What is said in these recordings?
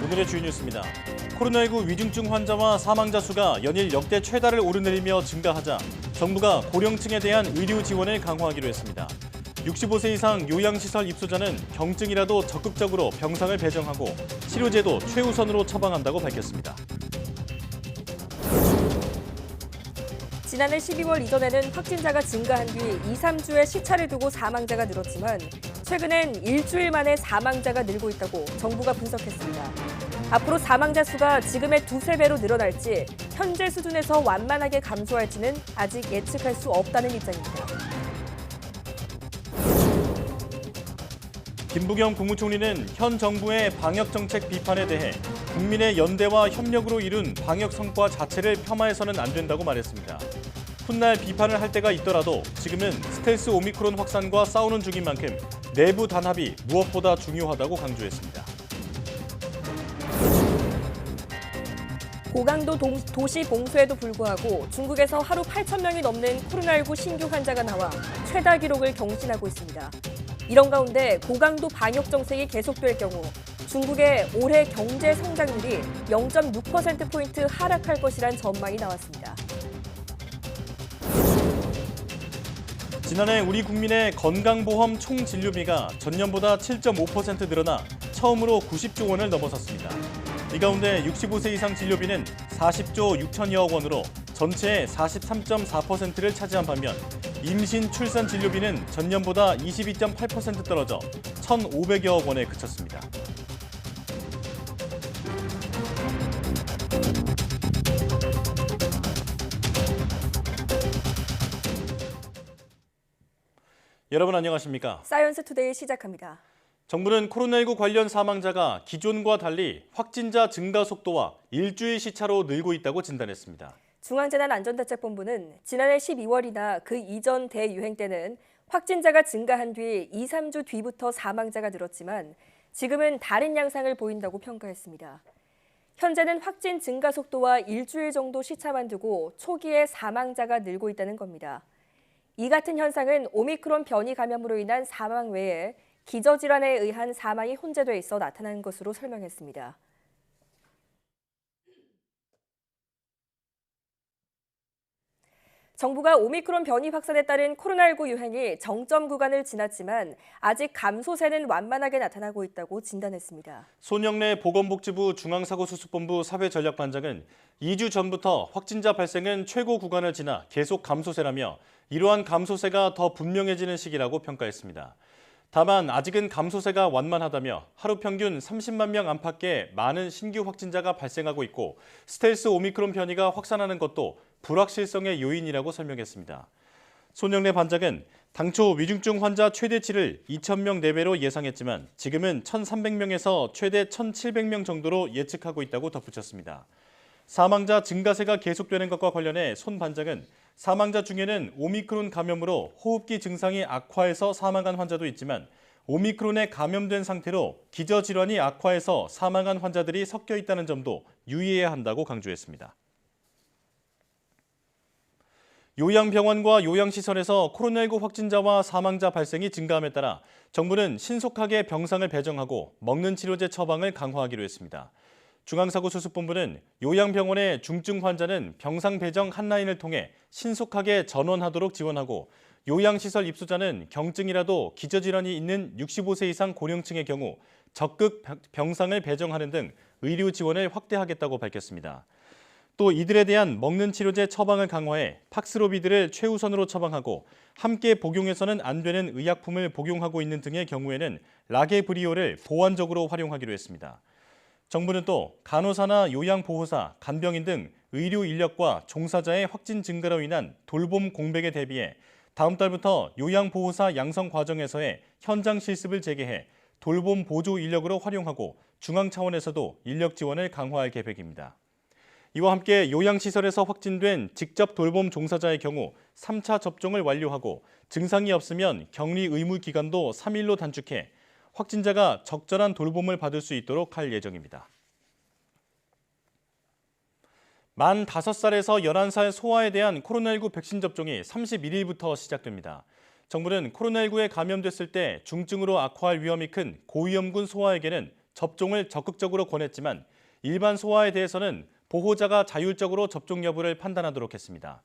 오늘의 주요 뉴스입니다. 코로나19 위중증 환자와 사망자 수가 연일 역대 최다를 오르내리며 증가하자 정부가 고령층에 대한 의료 지원을 강화하기로 했습니다. 65세 이상 요양시설 입소자는 경증이라도 적극적으로 병상을 배정하고 치료제도 최우선으로 처방한다고 밝혔습니다. 지난해 12월 이전에는 확진자가 증가한 뒤 2, 3주의 시차를 두고 사망자가 늘었지만 최근엔 일주일 만에 사망자가 늘고 있다고 정부가 분석했습니다. 앞으로 사망자 수가 지금의 두세 배로 늘어날지 현재 수준에서 완만하게 감소할지는 아직 예측할 수 없다는 입장입니다. 김부겸 국무총리는 현 정부의 방역정책 비판에 대해 국민의 연대와 협력으로 이룬 방역 성과 자체를 폄하해서는 안 된다고 말했습니다. 훗날 비판을 할 때가 있더라도 지금은 스텔스 오미크론 확산과 싸우는 중인 만큼 내부 단합이 무엇보다 중요하다고 강조했습니다. 고강도 도시 봉쇄에도 불구하고 중국에서 하루 8,000명이 넘는 코로나19 신규 환자가 나와 최다 기록을 경신하고 있습니다. 이런 가운데 고강도 방역 정책이 계속될 경우 중국의 올해 경제 성장률이 0.6%포인트 하락할 것이란 전망이 나왔습니다. 지난해 우리 국민의 건강보험 총진료비가 전년보다 7.5% 늘어나 처음으로 90조 원을 넘어섰습니다. 이 가운데 65세 이상 진료비는 40조 6천여억 원으로 전체의 43.4%를 차지한 반면 임신 출산 진료비는 전년보다 22.8% 떨어져 1,500여억 원에 그쳤습니다. 여러분 안녕하십니까? 사이언스 투데이 시작합니다. 정부는 코로나19 관련 사망자가 기존과 달리 확진자 증가 속도와 일주일 시차로 늘고 있다고 진단했습니다. 중앙재난안전대책본부는 지난해 12월이나 그 이전 대유행 때는 확진자가 증가한 뒤 2, 3주 뒤부터 사망자가 늘었지만 지금은 다른 양상을 보인다고 평가했습니다. 현재는 확진 증가 속도와 일주일 정도 시차만 두고 초기에 사망자가 늘고 있다는 겁니다. 이 같은 현상은 오미크론 변이 감염으로 인한 사망 외에 기저질환에 의한 사망이 혼재돼 있어 나타난 것으로 설명했습니다. 정부가 오미크론 변이 확산에 따른 코로나19 유행이 정점 구간을 지났지만 아직 감소세는 완만하게 나타나고 있다고 진단했습니다. 손영래 보건복지부 중앙사고수습본부 사회전략반장은 2주 전부터 확진자 발생은 최고 구간을 지나 계속 감소세라며 이러한 감소세가 더 분명해지는 시기라고 평가했습니다. 다만 아직은 감소세가 완만하다며 하루 평균 30만 명 안팎의 많은 신규 확진자가 발생하고 있고 스텔스 오미크론 변이가 확산하는 것도 불확실성의 요인이라고 설명했습니다. 손영래 반장은 당초 위중증 환자 최대치를 2,000명 내외로 예상했지만 지금은 1,300명에서 최대 1,700명 정도로 예측하고 있다고 덧붙였습니다. 사망자 증가세가 계속되는 것과 관련해 손 반장은 사망자 중에는 오미크론 감염으로 호흡기 증상이 악화해서 사망한 환자도 있지만 오미크론에 감염된 상태로 기저질환이 악화해서 사망한 환자들이 섞여 있다는 점도 유의해야 한다고 강조했습니다. 요양병원과 요양시설에서 코로나19 확진자와 사망자 발생이 증가함에 따라 정부는 신속하게 병상을 배정하고 먹는 치료제 처방을 강화하기로 했습니다. 중앙사고수습본부는 요양병원의 중증 환자는 병상 배정 한라인을 통해 신속하게 전원하도록 지원하고 요양시설 입소자는 경증이라도 기저질환이 있는 65세 이상 고령층의 경우 적극 병상을 배정하는 등 의료 지원을 확대하겠다고 밝혔습니다. 또 이들에 대한 먹는 치료제 처방을 강화해 팍스로비드를 최우선으로 처방하고 함께 복용해서는 안 되는 의약품을 복용하고 있는 등의 경우에는 라게브리오를 보완적으로 활용하기로 했습니다. 정부는 또 간호사나 요양보호사, 간병인 등 의료 인력과 종사자의 확진 증가로 인한 돌봄 공백에 대비해 다음 달부터 요양보호사 양성 과정에서의 현장 실습을 재개해 돌봄 보조 인력으로 활용하고 중앙 차원에서도 인력 지원을 강화할 계획입니다. 이와 함께 요양시설에서 확진된 직접 돌봄 종사자의 경우 3차 접종을 완료하고 증상이 없으면 격리 의무 기간도 3일로 단축해 확진자가 적절한 돌봄을 받을 수 있도록 할 예정입니다. 만 5살에서 11살 소아에 대한 코로나19 백신 접종이 31일부터 시작됩니다. 정부는 코로나19에 감염됐을 때 중증으로 악화할 위험이 큰 고위험군 소아에게는 접종을 적극적으로 권했지만 일반 소아에 대해서는 보호자가 자율적으로 접종 여부를 판단하도록 했습니다.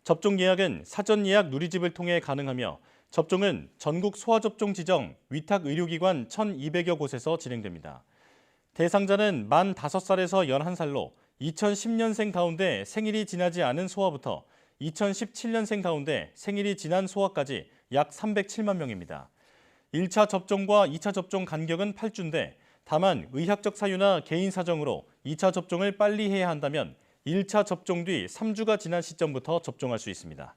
접종 예약은 사전 예약 누리집을 통해 가능하며 접종은 전국 소아접종 지정 위탁 의료기관 1,200여 곳에서 진행됩니다. 대상자는 만 5살에서 11살로 2010년생 가운데 생일이 지나지 않은 소아부터 2017년생 가운데 생일이 지난 소아까지 약 307만 명입니다. 1차 접종과 2차 접종 간격은 8주인데 다만 의학적 사유나 개인 사정으로 2차 접종을 빨리 해야 한다면 1차 접종 뒤 3주가 지난 시점부터 접종할 수 있습니다.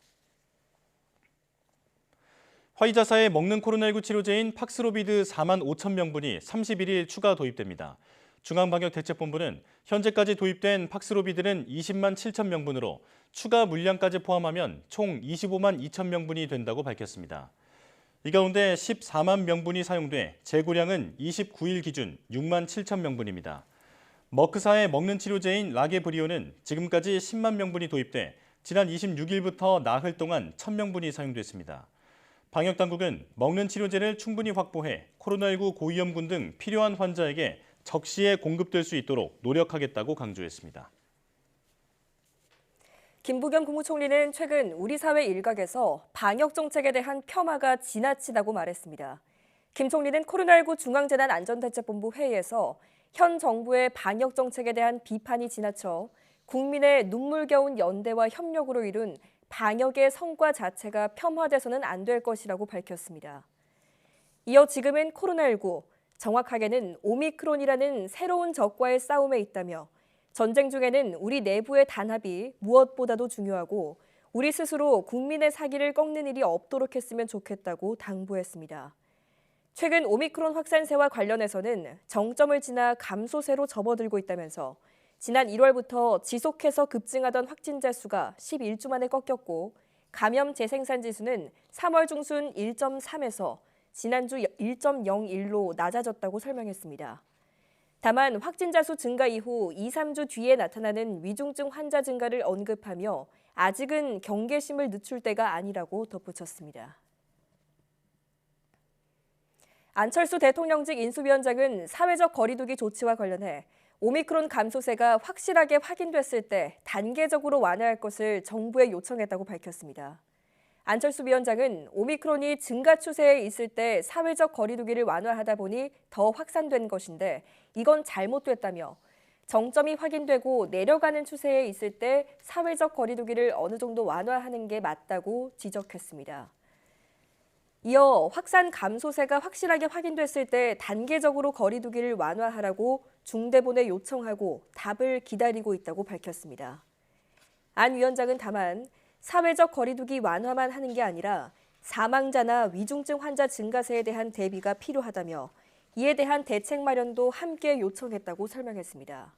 화이자사의 먹는 코로나19 치료제인 팍스로비드 4만 5천 명분이 31일 추가 도입됩니다. 중앙방역대책본부는 현재까지 도입된 팍스로비드는 20만 7천 명분으로 추가 물량까지 포함하면 총 25만 2천 명분이 된다고 밝혔습니다. 이 가운데 14만 명분이 사용돼 재고량은 29일 기준 6만 7천 명분입니다. 머크사의 먹는 치료제인 라게브리오는 지금까지 10만 명분이 도입돼 지난 26일부터 나흘 동안 1,000명분이 사용됐습니다. 방역당국은 먹는 치료제를 충분히 확보해 코로나19 고위험군 등 필요한 환자에게 적시에 공급될 수 있도록 노력하겠다고 강조했습니다. 김부겸 국무총리는 최근 우리 사회 일각에서 방역 정책에 대한 폄하가 지나치다고 말했습니다. 김 총리는 코로나19 중앙재난안전대책본부 회의에서 현 정부의 방역 정책에 대한 비판이 지나쳐 국민의 눈물겨운 연대와 협력으로 이룬 방역의 성과 자체가 폄하돼서는 안 될 것이라고 밝혔습니다. 이어 지금은 코로나19, 정확하게는 오미크론이라는 새로운 적과의 싸움에 있다며 전쟁 중에는 우리 내부의 단합이 무엇보다도 중요하고 우리 스스로 국민의 사기를 꺾는 일이 없도록 했으면 좋겠다고 당부했습니다. 최근 오미크론 확산세와 관련해서는 정점을 지나 감소세로 접어들고 있다면서 지난 1월부터 지속해서 급증하던 확진자 수가 11주 만에 꺾였고 감염 재생산 지수는 3월 중순 1.3에서 지난주 1.01로 낮아졌다고 설명했습니다. 다만 확진자 수 증가 이후 2, 3주 뒤에 나타나는 위중증 환자 증가를 언급하며 아직은 경계심을 늦출 때가 아니라고 덧붙였습니다. 안철수 대통령직 인수위원장은 사회적 거리두기 조치와 관련해 오미크론 감소세가 확실하게 확인됐을 때 단계적으로 완화할 것을 정부에 요청했다고 밝혔습니다. 안철수 위원장은 오미크론이 증가 추세에 있을 때 사회적 거리두기를 완화하다 보니 더 확산된 것인데 이건 잘못됐다며 정점이 확인되고 내려가는 추세에 있을 때 사회적 거리두기를 어느 정도 완화하는 게 맞다고 지적했습니다. 이어 확산 감소세가 확실하게 확인됐을 때 단계적으로 거리두기를 완화하라고 중대본에 요청하고 답을 기다리고 있다고 밝혔습니다. 안 위원장은 다만 사회적 거리두기 완화만 하는 게 아니라 사망자나 위중증 환자 증가세에 대한 대비가 필요하다며 이에 대한 대책 마련도 함께 요청했다고 설명했습니다.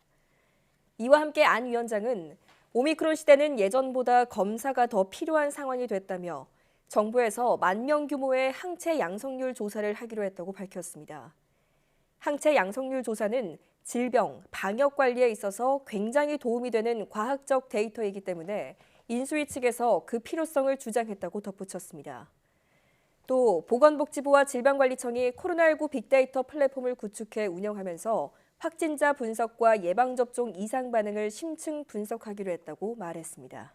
이와 함께 안 위원장은 오미크론 시대는 예전보다 검사가 더 필요한 상황이 됐다며 정부에서 10,000명 규모의 항체 양성률 조사를 하기로 했다고 밝혔습니다. 항체 양성률 조사는 질병, 방역 관리에 있어서 굉장히 도움이 되는 과학적 데이터이기 때문에 인수위 측에서 그 필요성을 주장했다고 덧붙였습니다. 또 보건복지부와 질병관리청이 코로나19 빅데이터 플랫폼을 구축해 운영하면서 확진자 분석과 예방접종 이상 반응을 심층 분석하기로 했다고 말했습니다.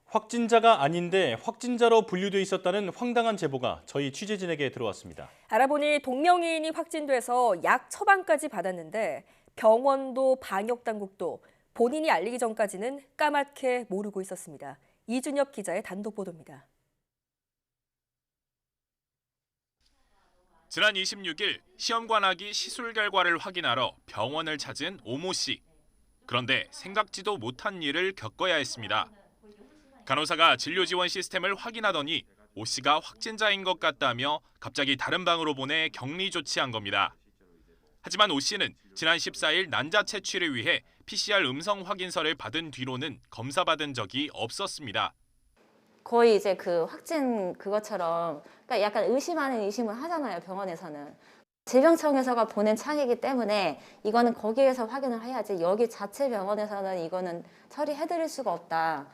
확진자가 아닌데 확진자로 분류돼 있었다는 황당한 제보가 저희 취재진에게 들어왔습니다. 알아보니 동명이인이 확진돼서 약 처방까지 받았는데 병원도 방역당국도 본인이 알리기 전까지는 까맣게 모르고 있었습니다. 이준엽 기자의 단독 보도입니다. 지난 26일 시험관하기 시술 결과를 확인하러 병원을 찾은 오모 씨. 그런데 생각지도 못한 일을 겪어야 했습니다. 간호사가 진료 지원 시스템을 확인하더니 오 씨가 확진자인 것 같다며 갑자기 다른 방으로 보내 격리 조치한 겁니다. 하지만 오 씨는 지난 14일 난자 채취를 위해 PCR 음성 확인서를 받은 뒤로는 검사받은 적이 없었습니다. 거의 이제 그 확진 그것처럼 그러니까 약간 의심 아닌 의심을 하잖아요, 병원에서는. 질병청에서가 보낸 창이기 때문에 이거는 거기에서 확인을 해야지 여기 자체 병원에서는 이거는 처리해드릴 수가 없다.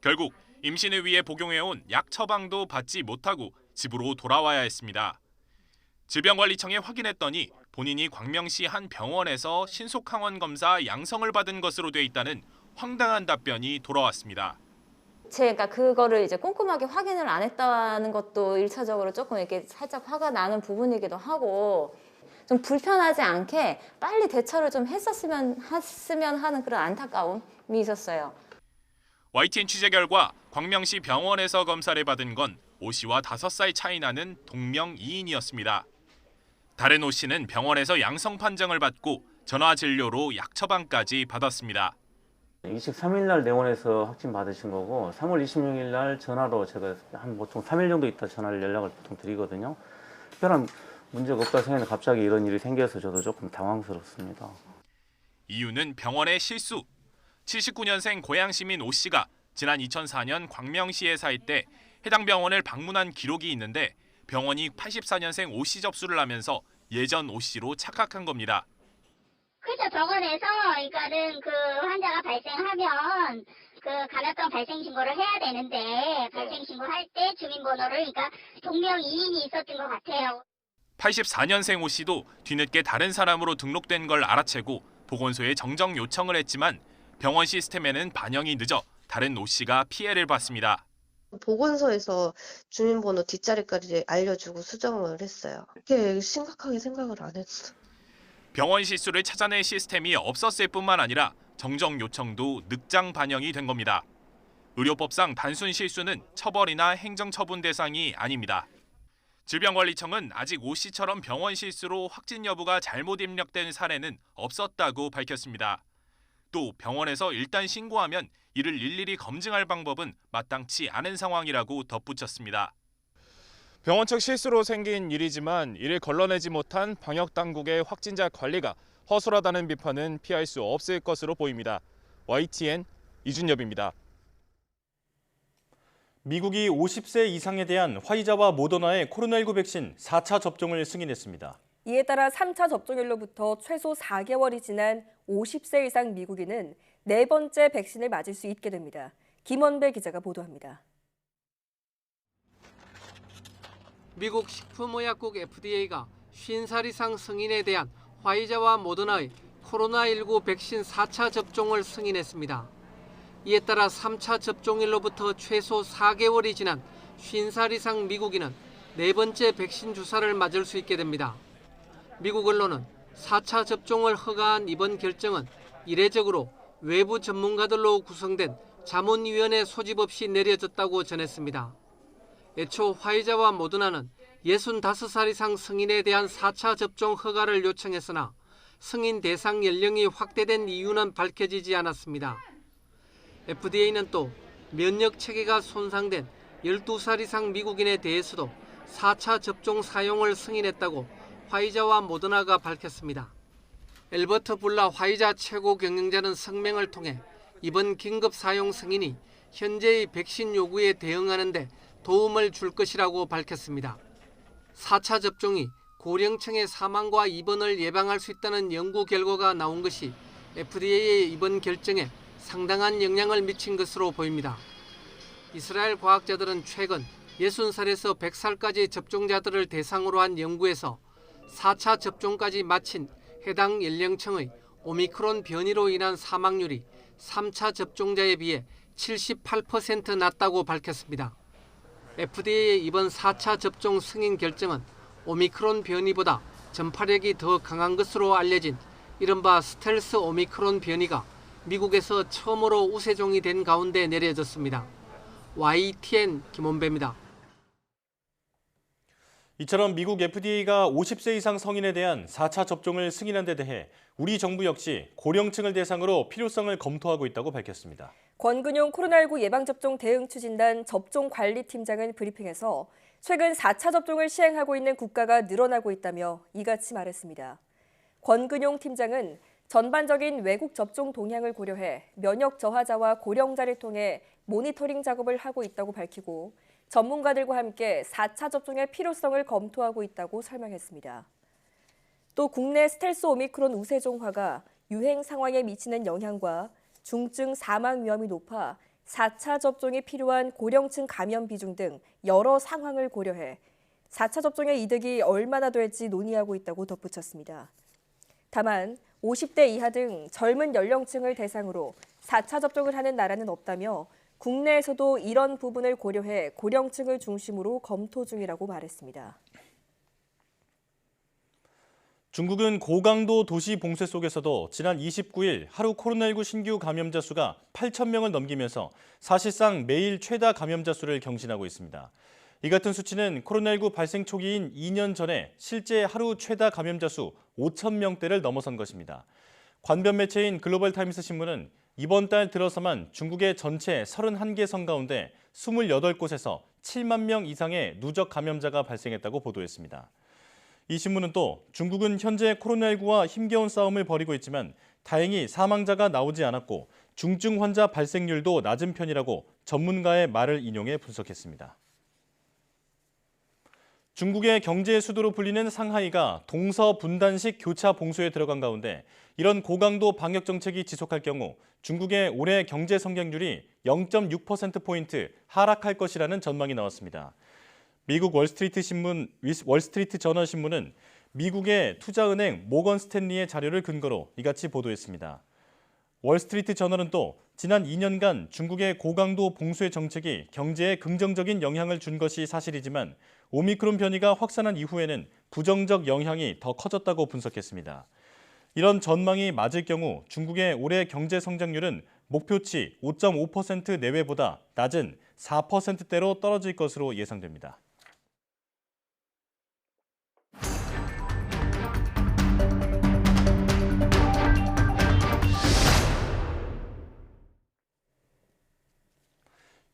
결국 임신을 위해 복용해온 약 처방도 받지 못하고 집으로 돌아와야 했습니다. 질병관리청에 확인했더니 본인이 광명시 한 병원에서 신속항원 검사 양성을 받은 것으로 돼 있다는 황당한 답변이 돌아왔습니다. 제가 그거를 이제 꼼꼼하게 확인을 안 했다는 것도 1차적으로 조금 이렇게 살짝 화가 나는 부분이기도 하고, 좀 불편하지 않게 빨리 대처를 좀 했으면 하는 그런 안타까움이 있었어요. YTN 취재 결과 광명시 병원에서 검사를 받은 건 오 씨와 5살 차이 나는 동명 이인이었습니다. 다른 오 씨는 병원에서 양성 판정을 받고 전화 진료로 약 처방까지 받았습니다. 23일 날 내원해서 확진 받으신 거고 3월 26일 날 전화로 제가 한 보통 3일 정도 있다 전화를 연락을 보통 드리거든요. 특별한 문제가 없다 생각했는데 갑자기 이런 일이 생겨서 저도 조금 당황스럽습니다. 이유는 병원의 실수. 79년생 고양 시민 오 씨가 지난 2004년 광명시에 살 때 해당 병원을 방문한 기록이 있는데 병원이 84년생 오 씨 접수를 하면서 예전 오 씨로 착각한 겁니다. 그래서 병원에서 그러니까는 그 환자가 발생하면 그 감염병 발생 신고를 해야 되는데 발생 신고할 때 주민번호를 그러니까 동명 이인이 있었던 것 같아요. 84년생 오 씨도 뒤늦게 다른 사람으로 등록된 걸 알아채고 보건소에 정정 요청을 했지만 병원 시스템에는 반영이 늦어 다른 오 씨가 피해를 봤습니다. 보건소에서 주민번호 뒷자리까지 알려주고 수정을 했어요. 그렇게 심각하게 생각을 안 했어. 병원 실수를 찾아낼 시스템이 없었을 뿐만 아니라 정정 요청도 늑장 반영이 된 겁니다. 의료법상 단순 실수는 처벌이나 행정처분 대상이 아닙니다. 질병관리청은 아직 오 씨처럼 병원 실수로 확진 여부가 잘못 입력된 사례는 없었다고 밝혔습니다. 또 병원에서 일단 신고하면 이를 일일이 검증할 방법은 마땅치 않은 상황이라고 덧붙였습니다. 병원 측 실수로 생긴 일이지만 이를 걸러내지 못한 방역당국의 확진자 관리가 허술하다는 비판은 피할 수 없을 것으로 보입니다. YTN 이준엽입니다. 미국이 50세 이상에 대한 화이자와 모더나의 코로나19 백신 4차 접종을 승인했습니다. 이에 따라 3차 접종일로부터 최소 4개월이 지난 50세 이상 미국인은 4번째 백신을 맞을 수 있게 됩니다. 김원배 기자가 보도합니다. 미국 식품의약국 FDA가 50살 이상 성인에 대한 화이자와 모더나의 코로나19 백신 4차 접종을 승인했습니다. 이에 따라 3차 접종일로부터 최소 4개월이 지난 50살 이상 미국인은 4번째 백신 주사를 맞을 수 있게 됩니다. 미국 언론은 4차 접종을 허가한 이번 결정은 이례적으로 외부 전문가들로 구성된 자문위원회 소집 없이 내려졌다고 전했습니다. 애초 화이자와 모더나는 65살 이상 성인에 대한 4차 접종 허가를 요청했으나 승인 대상 연령이 확대된 이유는 밝혀지지 않았습니다. FDA는 또 면역 체계가 손상된 12살 이상 미국인에 대해서도 4차 접종 사용을 승인했다고 화이자와 모더나가 밝혔습니다. 엘버트 불라 화이자 최고 경영자는 성명을 통해 이번 긴급 사용 승인이 현재의 백신 요구에 대응하는 데 도움을 줄 것이라고 밝혔습니다. 4차 접종이 고령층의 사망과 입원을 예방할 수 있다는 연구 결과가 나온 것이 FDA의 이번 결정에 상당한 영향을 미친 것으로 보입니다. 이스라엘 과학자들은 최근 60살에서 100살까지 접종자들을 대상으로 한 연구에서 4차 접종까지 마친 해당 연령층의 오미크론 변이로 인한 사망률이 3차 접종자에 비해 78% 낮다고 밝혔습니다. FDA의 이번 4차 접종 승인 결정은 오미크론 변이보다 전파력이 더 강한 것으로 알려진 이른바 스텔스 오미크론 변이가 미국에서 처음으로 우세종이 된 가운데 내려졌습니다. YTN 김원배입니다. 이처럼 미국 FDA가 50세 이상 성인에 대한 4차 접종을 승인한 데 대해 우리 정부 역시 고령층을 대상으로 필요성을 검토하고 있다고 밝혔습니다. 권근용 코로나19 예방접종 대응 추진단 접종관리팀장은 브리핑에서 최근 4차 접종을 시행하고 있는 국가가 늘어나고 있다며 이같이 말했습니다. 권근용 팀장은 전반적인 외국 접종 동향을 고려해 면역 저하자와 고령자를 통해 모니터링 작업을 하고 있다고 밝히고 전문가들과 함께 4차 접종의 필요성을 검토하고 있다고 설명했습니다. 또 국내 스텔스 오미크론 우세종화가 유행 상황에 미치는 영향과 중증 사망 위험이 높아 4차 접종이 필요한 고령층 감염 비중 등 여러 상황을 고려해 4차 접종의 이득이 얼마나 될지 논의하고 있다고 덧붙였습니다. 다만 50대 이하 등 젊은 연령층을 대상으로 4차 접종을 하는 나라는 없다며 국내에서도 이런 부분을 고려해 고령층을 중심으로 검토 중이라고 말했습니다. 중국은 고강도 도시 봉쇄 속에서도 지난 29일 하루 코로나19 신규 감염자 수가 8,000명을 넘기면서 사실상 매일 최다 감염자 수를 경신하고 있습니다. 이 같은 수치는 코로나19 발생 초기인 2년 전에 실제 하루 최다 감염자 수 5,000명대를 넘어선 것입니다. 관변 매체인 글로벌 타임스 신문은 이번 달 들어서만 중국의 전체 31개 성 가운데 28곳에서 7만 명 이상의 누적 감염자가 발생했다고 보도했습니다. 이 신문은 또 중국은 현재 코로나19와 힘겨운 싸움을 벌이고 있지만 다행히 사망자가 나오지 않았고 중증 환자 발생률도 낮은 편이라고 전문가의 말을 인용해 분석했습니다. 중국의 경제의 수도로 불리는 상하이가 동서분단식 교차 봉쇄에 들어간 가운데 이런 고강도 방역 정책이 지속할 경우 중국의 올해 경제 성장률이 0.6%포인트 하락할 것이라는 전망이 나왔습니다. 미국 월스트리트 저널 신문은 미국의 투자은행 모건 스탠리의 자료를 근거로 이같이 보도했습니다. 월스트리트 저널은 또 지난 2년간 중국의 고강도 봉쇄 정책이 경제에 긍정적인 영향을 준 것이 사실이지만 오미크론 변이가 확산한 이후에는 부정적 영향이 더 커졌다고 분석했습니다. 이런 전망이 맞을 경우 중국의 올해 경제 성장률은 목표치 5.5% 내외보다 낮은 4%대로 떨어질 것으로 예상됩니다.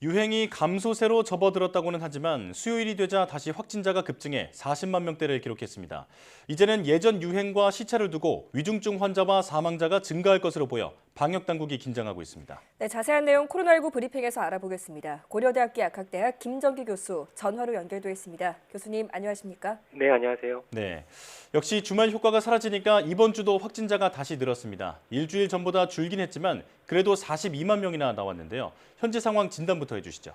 유행이 감소세로 접어들었다고는 하지만 수요일이 되자 다시 확진자가 급증해 40만 명대를 기록했습니다. 이제는 예전 유행과 시차를 두고 위중증 환자와 사망자가 증가할 것으로 보여 방역당국이 긴장하고 있습니다. 네, 자세한 내용 코로나19 브리핑에서 알아보겠습니다. 고려대학교 약학대학 김정기 교수 전화로 연결돼 있습니다. 교수님 안녕하십니까? 네, 안녕하세요. 네, 역시 주말 효과가 사라지니까 이번 주도 확진자가 다시 늘었습니다. 일주일 전보다 줄긴 했지만 그래도 42만 명이나 나왔는데요. 현재 상황 진단부터 해주시죠.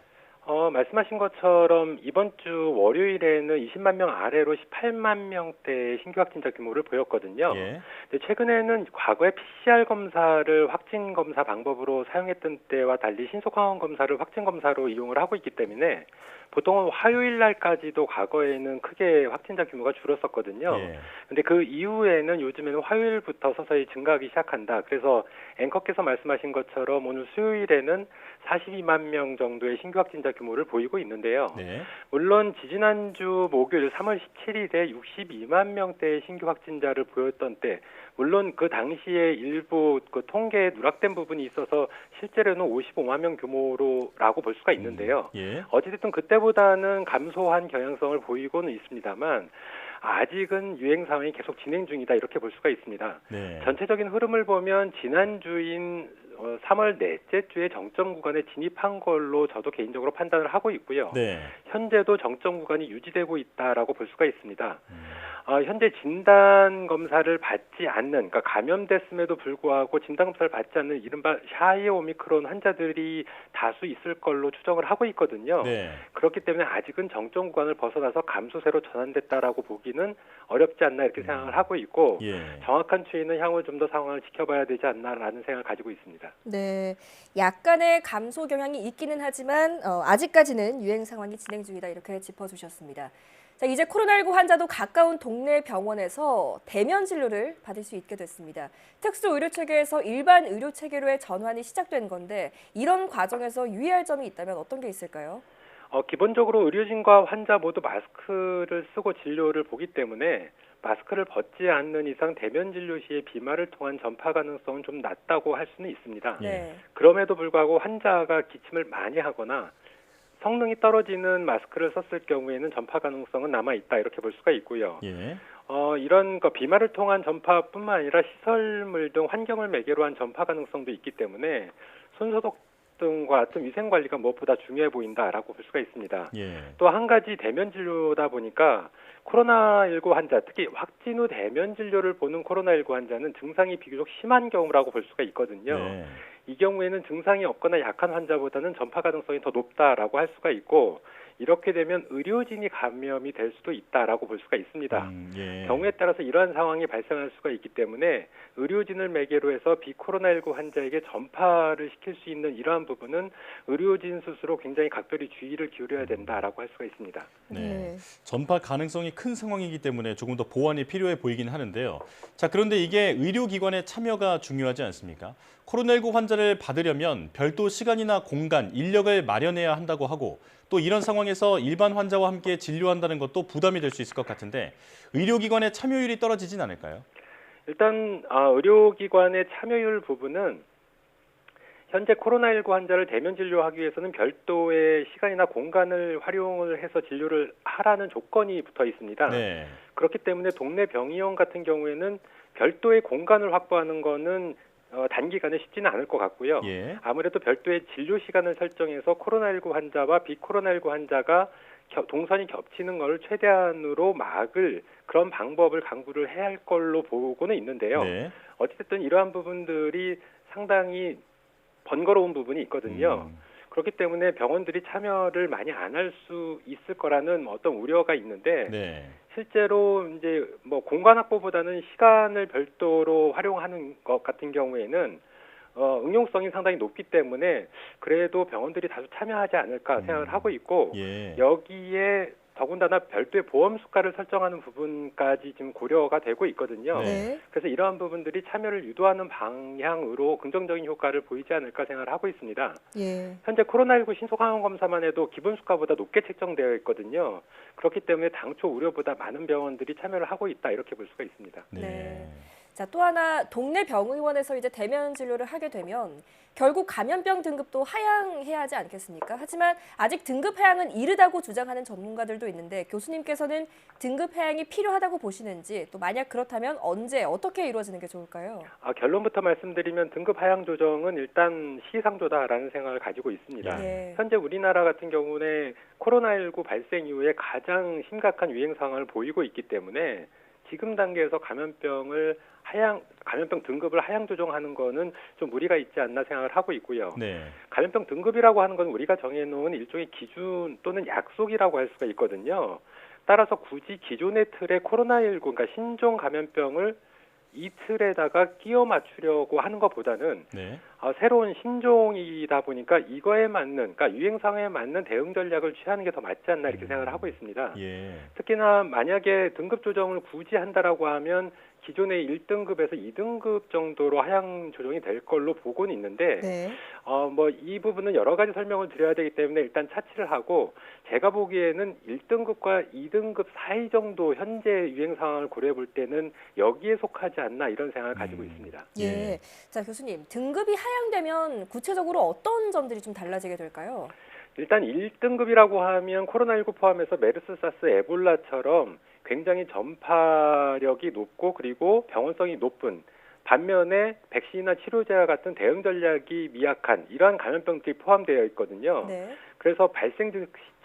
말씀하신 것처럼 이번 주 월요일에는 20만 명 아래로 18만 명대의 신규 확진자 규모를 보였거든요. 예. 근데 최근에는 과거에 PCR 검사를 확진 검사 방법으로 사용했던 때와 달리 신속 항원 검사를 확진 검사로 이용을 하고 있기 때문에 보통은 화요일 날까지도 과거에는 크게 확진자 규모가 줄었었거든요. 예. 근데 그 이후에는 요즘에는 화요일부터 서서히 증가하기 시작한다. 그래서 앵커께서 말씀하신 것처럼 오늘 수요일에는 42만 명 정도의 신규 확진자 규모를 보이고 있는데요. 네. 물론 지지난주 목요일 3월 17일에 62만 명대의 신규 확진자를 보였던 때 물론 그 당시에 일부 그 통계에 누락된 부분이 있어서 실제로는 55만 명 규모로라고 볼 수가 있는데요. 예. 어찌됐든 그때보다는 감소한 경향성을 보이고는 있습니다만 아직은 유행 상황이 계속 진행 중이다 이렇게 볼 수가 있습니다. 네. 전체적인 흐름을 보면 지난주인 3월 넷째 주에 정점 구간에 진입한 걸로 저도 개인적으로 판단을 하고 있고요. 네. 현재도 정점 구간이 유지되고 있다라고 볼 수가 있습니다. 현재 진단 검사를 받지 않는, 그러니까 감염됐음에도 불구하고 진단 검사를 받지 않는 이른바 샤이 오미크론 환자들이 다수 있을 걸로 추정을 하고 있거든요. 네. 그렇기 때문에 아직은 정점 구간을 벗어나서 감소세로 전환됐다라고 보기는 어렵지 않나 이렇게 생각을 하고 있고 예. 정확한 추이는 향후 좀 더 상황을 지켜봐야 되지 않나라는 생각을 가지고 있습니다. 네, 약간의 감소 경향이 있기는 하지만 아직까지는 유행 상황이 진행 중이다 이렇게 짚어주셨습니다. 자, 이제 코로나19 환자도 가까운 동네 병원에서 대면 진료를 받을 수 있게 됐습니다. 특수 의료 체계에서 일반 의료 체계로의 전환이 시작된 건데 이런 과정에서 유의할 점이 있다면 어떤 게 있을까요? 기본적으로 의료진과 환자 모두 마스크를 쓰고 진료를 보기 때문에 마스크를 벗지 않는 이상 대면 진료 시에 비말을 통한 전파 가능성은 좀 낮다고 할 수는 있습니다. 네. 그럼에도 불구하고 환자가 기침을 많이 하거나 성능이 떨어지는 마스크를 썼을 경우에는 전파 가능성은 남아있다 이렇게 볼 수가 있고요. 예. 이런 비말을 통한 전파뿐만 아니라 시설물 등 환경을 매개로 한 전파 가능성도 있기 때문에 손소독 등과 같은 위생 관리가 무엇보다 중요해 보인다라고 볼 수가 있습니다. 예. 또 한 가지 대면 진료다 보니까 코로나19 환자, 특히 확진 후 대면 진료를 보는 코로나19 환자는 증상이 비교적 심한 경우라고 볼 수가 있거든요. 네. 이 경우에는 증상이 없거나 약한 환자보다는 전파 가능성이 더 높다라고 할 수가 있고 이렇게 되면 의료진이 감염이 될 수도 있다라고 볼 수가 있습니다. 예. 경우에 따라서 이러한 상황이 발생할 수가 있기 때문에 의료진을 매개로 해서 비코로나19 환자에게 전파를 시킬 수 있는 이러한 부분은 의료진 스스로 굉장히 각별히 주의를 기울여야 된다라고 할 수가 있습니다. 네. 전파 가능성이 큰 상황이기 때문에 조금 더 보완이 필요해 보이긴 하는데요. 자, 그런데 이게 의료기관의 참여가 중요하지 않습니까? 코로나19 환자를 받으려면 별도 시간이나 공간, 인력을 마련해야 한다고 하고 또 이런 상황에서 일반 환자와 함께 진료한다는 것도 부담이 될 수 있을 것 같은데 의료기관의 참여율이 떨어지진 않을까요? 일단 의료기관의 참여율 부분은 현재 코로나19 환자를 대면 진료하기 위해서는 별도의 시간이나 공간을 활용을 해서 진료를 하라는 조건이 붙어 있습니다. 네. 그렇기 때문에 동네 병의원 같은 경우에는 별도의 공간을 확보하는 거는 단기간에 쉽지는 않을 것 같고요. 예. 아무래도 별도의 진료 시간을 설정해서 코로나19 환자와 비코로나19 환자가 동선이 겹치는 것을 최대한으로 막을 그런 방법을 강구를 해야 할 걸로 보고는 있는데요. 네. 어쨌든 이러한 부분들이 상당히 번거로운 부분이 있거든요. 그렇기 때문에 병원들이 참여를 많이 안 할 수 있을 거라는 어떤 우려가 있는데 네. 실제로 이제 뭐 공간 확보보다는 시간을 별도로 활용하는 것 같은 경우에는 응용성이 상당히 높기 때문에 그래도 병원들이 다소 참여하지 않을까 생각을 하고 있고 예. 여기에 더군다나 별도의 보험 수가를 설정하는 부분까지 지금 고려가 되고 있거든요. 네. 그래서 이러한 부분들이 참여를 유도하는 방향으로 긍정적인 효과를 보이지 않을까 생각을 하고 있습니다. 예. 현재 코로나19 신속항원 검사만 해도 기본 수가보다 높게 책정되어 있거든요. 그렇기 때문에 당초 우려보다 많은 병원들이 참여를 하고 있다 이렇게 볼 수가 있습니다. 네. 자, 또 하나 동네 병의원에서 이제 대면 진료를 하게 되면 결국 감염병 등급도 하향해야 하지 않겠습니까? 하지만 아직 등급 하향은 이르다고 주장하는 전문가들도 있는데 교수님께서는 등급 하향이 필요하다고 보시는지 또 만약 그렇다면 언제 어떻게 이루어지는 게 좋을까요? 결론부터 말씀드리면 등급 하향 조정은 일단 시상조다라는 생각을 가지고 있습니다. 네. 현재 우리나라 같은 경우는 코로나19 발생 이후에 가장 심각한 유행 상황을 보이고 있기 때문에 지금 단계에서 감염병 등급을 하향 조정하는 거는 좀 무리가 있지 않나 생각을 하고 있고요. 네. 감염병 등급이라고 하는 건 우리가 정해놓은 일종의 기준 또는 약속이라고 할 수가 있거든요. 따라서 굳이 기존의 틀에 코로나19, 그러니까 신종 감염병을 이 틀에다가 끼워 맞추려고 하는 것보다는 네. 새로운 신종이다 보니까 이거에 맞는, 그러니까 유행 상황에 맞는 대응 전략을 취하는 게 더 맞지 않나 이렇게 생각을 하고 있습니다. 예. 특히나 만약에 등급 조정을 굳이 한다라고 하면 기존의 1등급에서 2등급 정도로 하향 조정이 될 걸로 보고는 있는데 네. 뭐 이 부분은 여러 가지 설명을 드려야 되기 때문에 일단 차치를 하고 제가 보기에는 1등급과 2등급 사이 정도 현재 유행 상황을 고려해 볼 때는 여기에 속하지 않나 이런 생각을 가지고 있습니다. 예. 자, 교수님, 등급이 하향되면 구체적으로 어떤 점들이 좀 달라지게 될까요? 일단 1등급이라고 하면 코로나19 포함해서 메르스, 사스, 에볼라처럼 굉장히 전파력이 높고 그리고 병원성이 높은 반면에 백신이나 치료제와 같은 대응 전략이 미약한 이러한 감염병들이 포함되어 있거든요. 네. 그래서 발생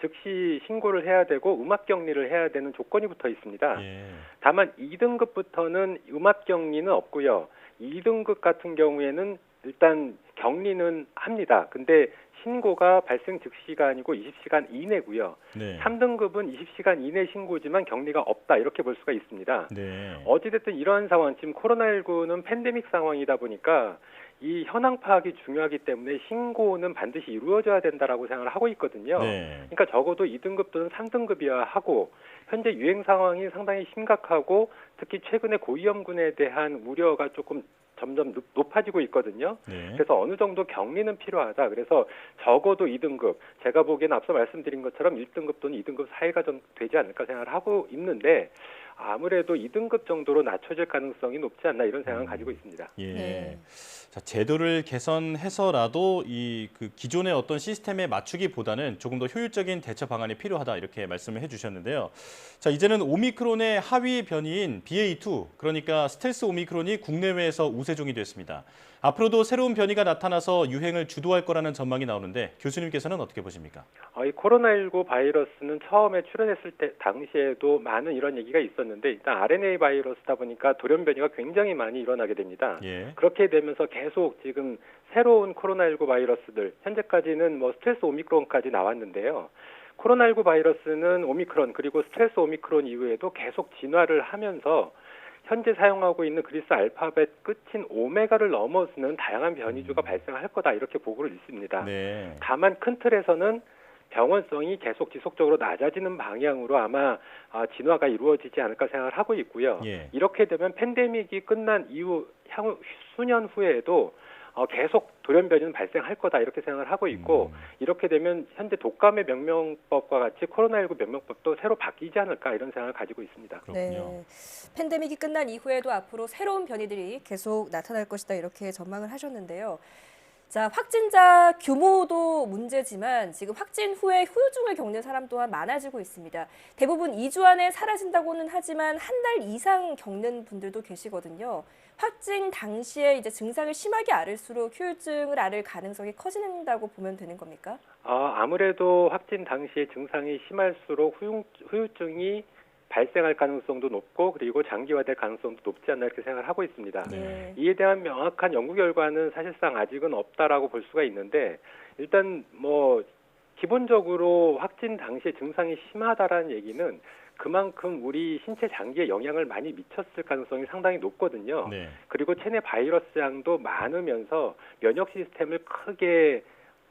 즉시 신고를 해야 되고 음압격리를 해야 되는 조건이 붙어 있습니다. 예. 다만 2등급부터는 음압격리는 없고요. 2등급 같은 경우에는 일단 격리는 합니다. 근데 신고가 발생 즉시가 아니고 20시간 이내고요. 네. 3등급은 20시간 이내 신고지만 격리가 없다 이렇게 볼 수가 있습니다. 네. 어찌됐든 이러한 상황, 지금 코로나19는 팬데믹 상황이다 보니까 이 현황 파악이 중요하기 때문에 신고는 반드시 이루어져야 된다라고 생각을 하고 있거든요. 네. 그러니까 적어도 2등급 또는 3등급이어야 하고 현재 유행 상황이 상당히 심각하고 특히 최근에 고위험군에 대한 우려가 조금 점점 높아지고 있거든요. 네. 그래서 어느 정도 격리는 필요하다. 그래서 적어도 2등급, 제가 보기에는 앞서 말씀드린 것처럼 1등급 또는 2등급 사이가 좀 되지 않을까 생각을 하고 있는데 아무래도 2등급 정도로 낮춰질 가능성이 높지 않나 이런 생각을 가지고 있습니다. 예. 네. 자, 제도를 개선해서라도 그 기존의 어떤 시스템에 맞추기보다는 조금 더 효율적인 대처 방안이 필요하다 이렇게 말씀을 해주셨는데요. 자, 이제는 오미크론의 하위 변이인 BA2, 그러니까 스텔스 오미크론이 국내외에서 우세종이 됐습니다. 앞으로도 새로운 변이가 나타나서 유행을 주도할 거라는 전망이 나오는데 교수님께서는 어떻게 보십니까? 이 코로나19 바이러스는 처음에 출현했을 때 당시에도 많은 이런 얘기가 있었는데 일단 RNA 바이러스다 보니까 돌연 변이가 굉장히 많이 일어나게 됩니다. 예. 그렇게 되면서 계속 지금 새로운 코로나19 바이러스들 현재까지는 뭐 스텔스 오미크론까지 나왔는데요. 코로나19 바이러스는 오미크론 그리고 스트레스 오미크론 이후에도 계속 진화를 하면서 현재 사용하고 있는 그리스 알파벳 끝인 오메가를 넘어서는 다양한 변이주가 발생할 거다 이렇게 보고를 있습니다. 네. 다만 큰 틀에서는 병원성이 계속 지속적으로 낮아지는 방향으로 아마 진화가 이루어지지 않을까 생각을 하고 있고요. 예. 이렇게 되면 팬데믹이 끝난 이후 향후 수년 후에도 계속 돌연변이는 발생할 거다 이렇게 생각을 하고 있고 이렇게 되면 현재 독감의 명명법과 같이 코로나19 명명법도 새로 바뀌지 않을까 이런 생각을 가지고 있습니다. 그렇군요. 네. 팬데믹이 끝난 이후에도 앞으로 새로운 변이들이 계속 나타날 것이다 이렇게 전망을 하셨는데요. 자, 확진자 규모도 문제지만 지금 확진 후에 후유증을 겪는 사람 또한 많아지고 있습니다. 대부분 2주 안에 사라진다고는 하지만 한 달 이상 겪는 분들도 계시거든요. 확진 당시에 이제 증상을 심하게 앓을수록 후유증을 앓을 가능성이 커진다고 보면 되는 겁니까? 아무래도 확진 당시에 증상이 심할수록 후유증이 발생할 가능성도 높고 그리고 장기화될 가능성도 높지 않나 이렇게 생각을 하고 있습니다. 네. 이에 대한 명확한 연구 결과는 사실상 아직은 없다라고 볼 수가 있는데 일단 기본적으로 확진 당시에 증상이 심하다라는 얘기는 그만큼 우리 신체 장기에 영향을 많이 미쳤을 가능성이 상당히 높거든요. 네. 그리고 체내 바이러스 양도 많으면서 면역 시스템을 크게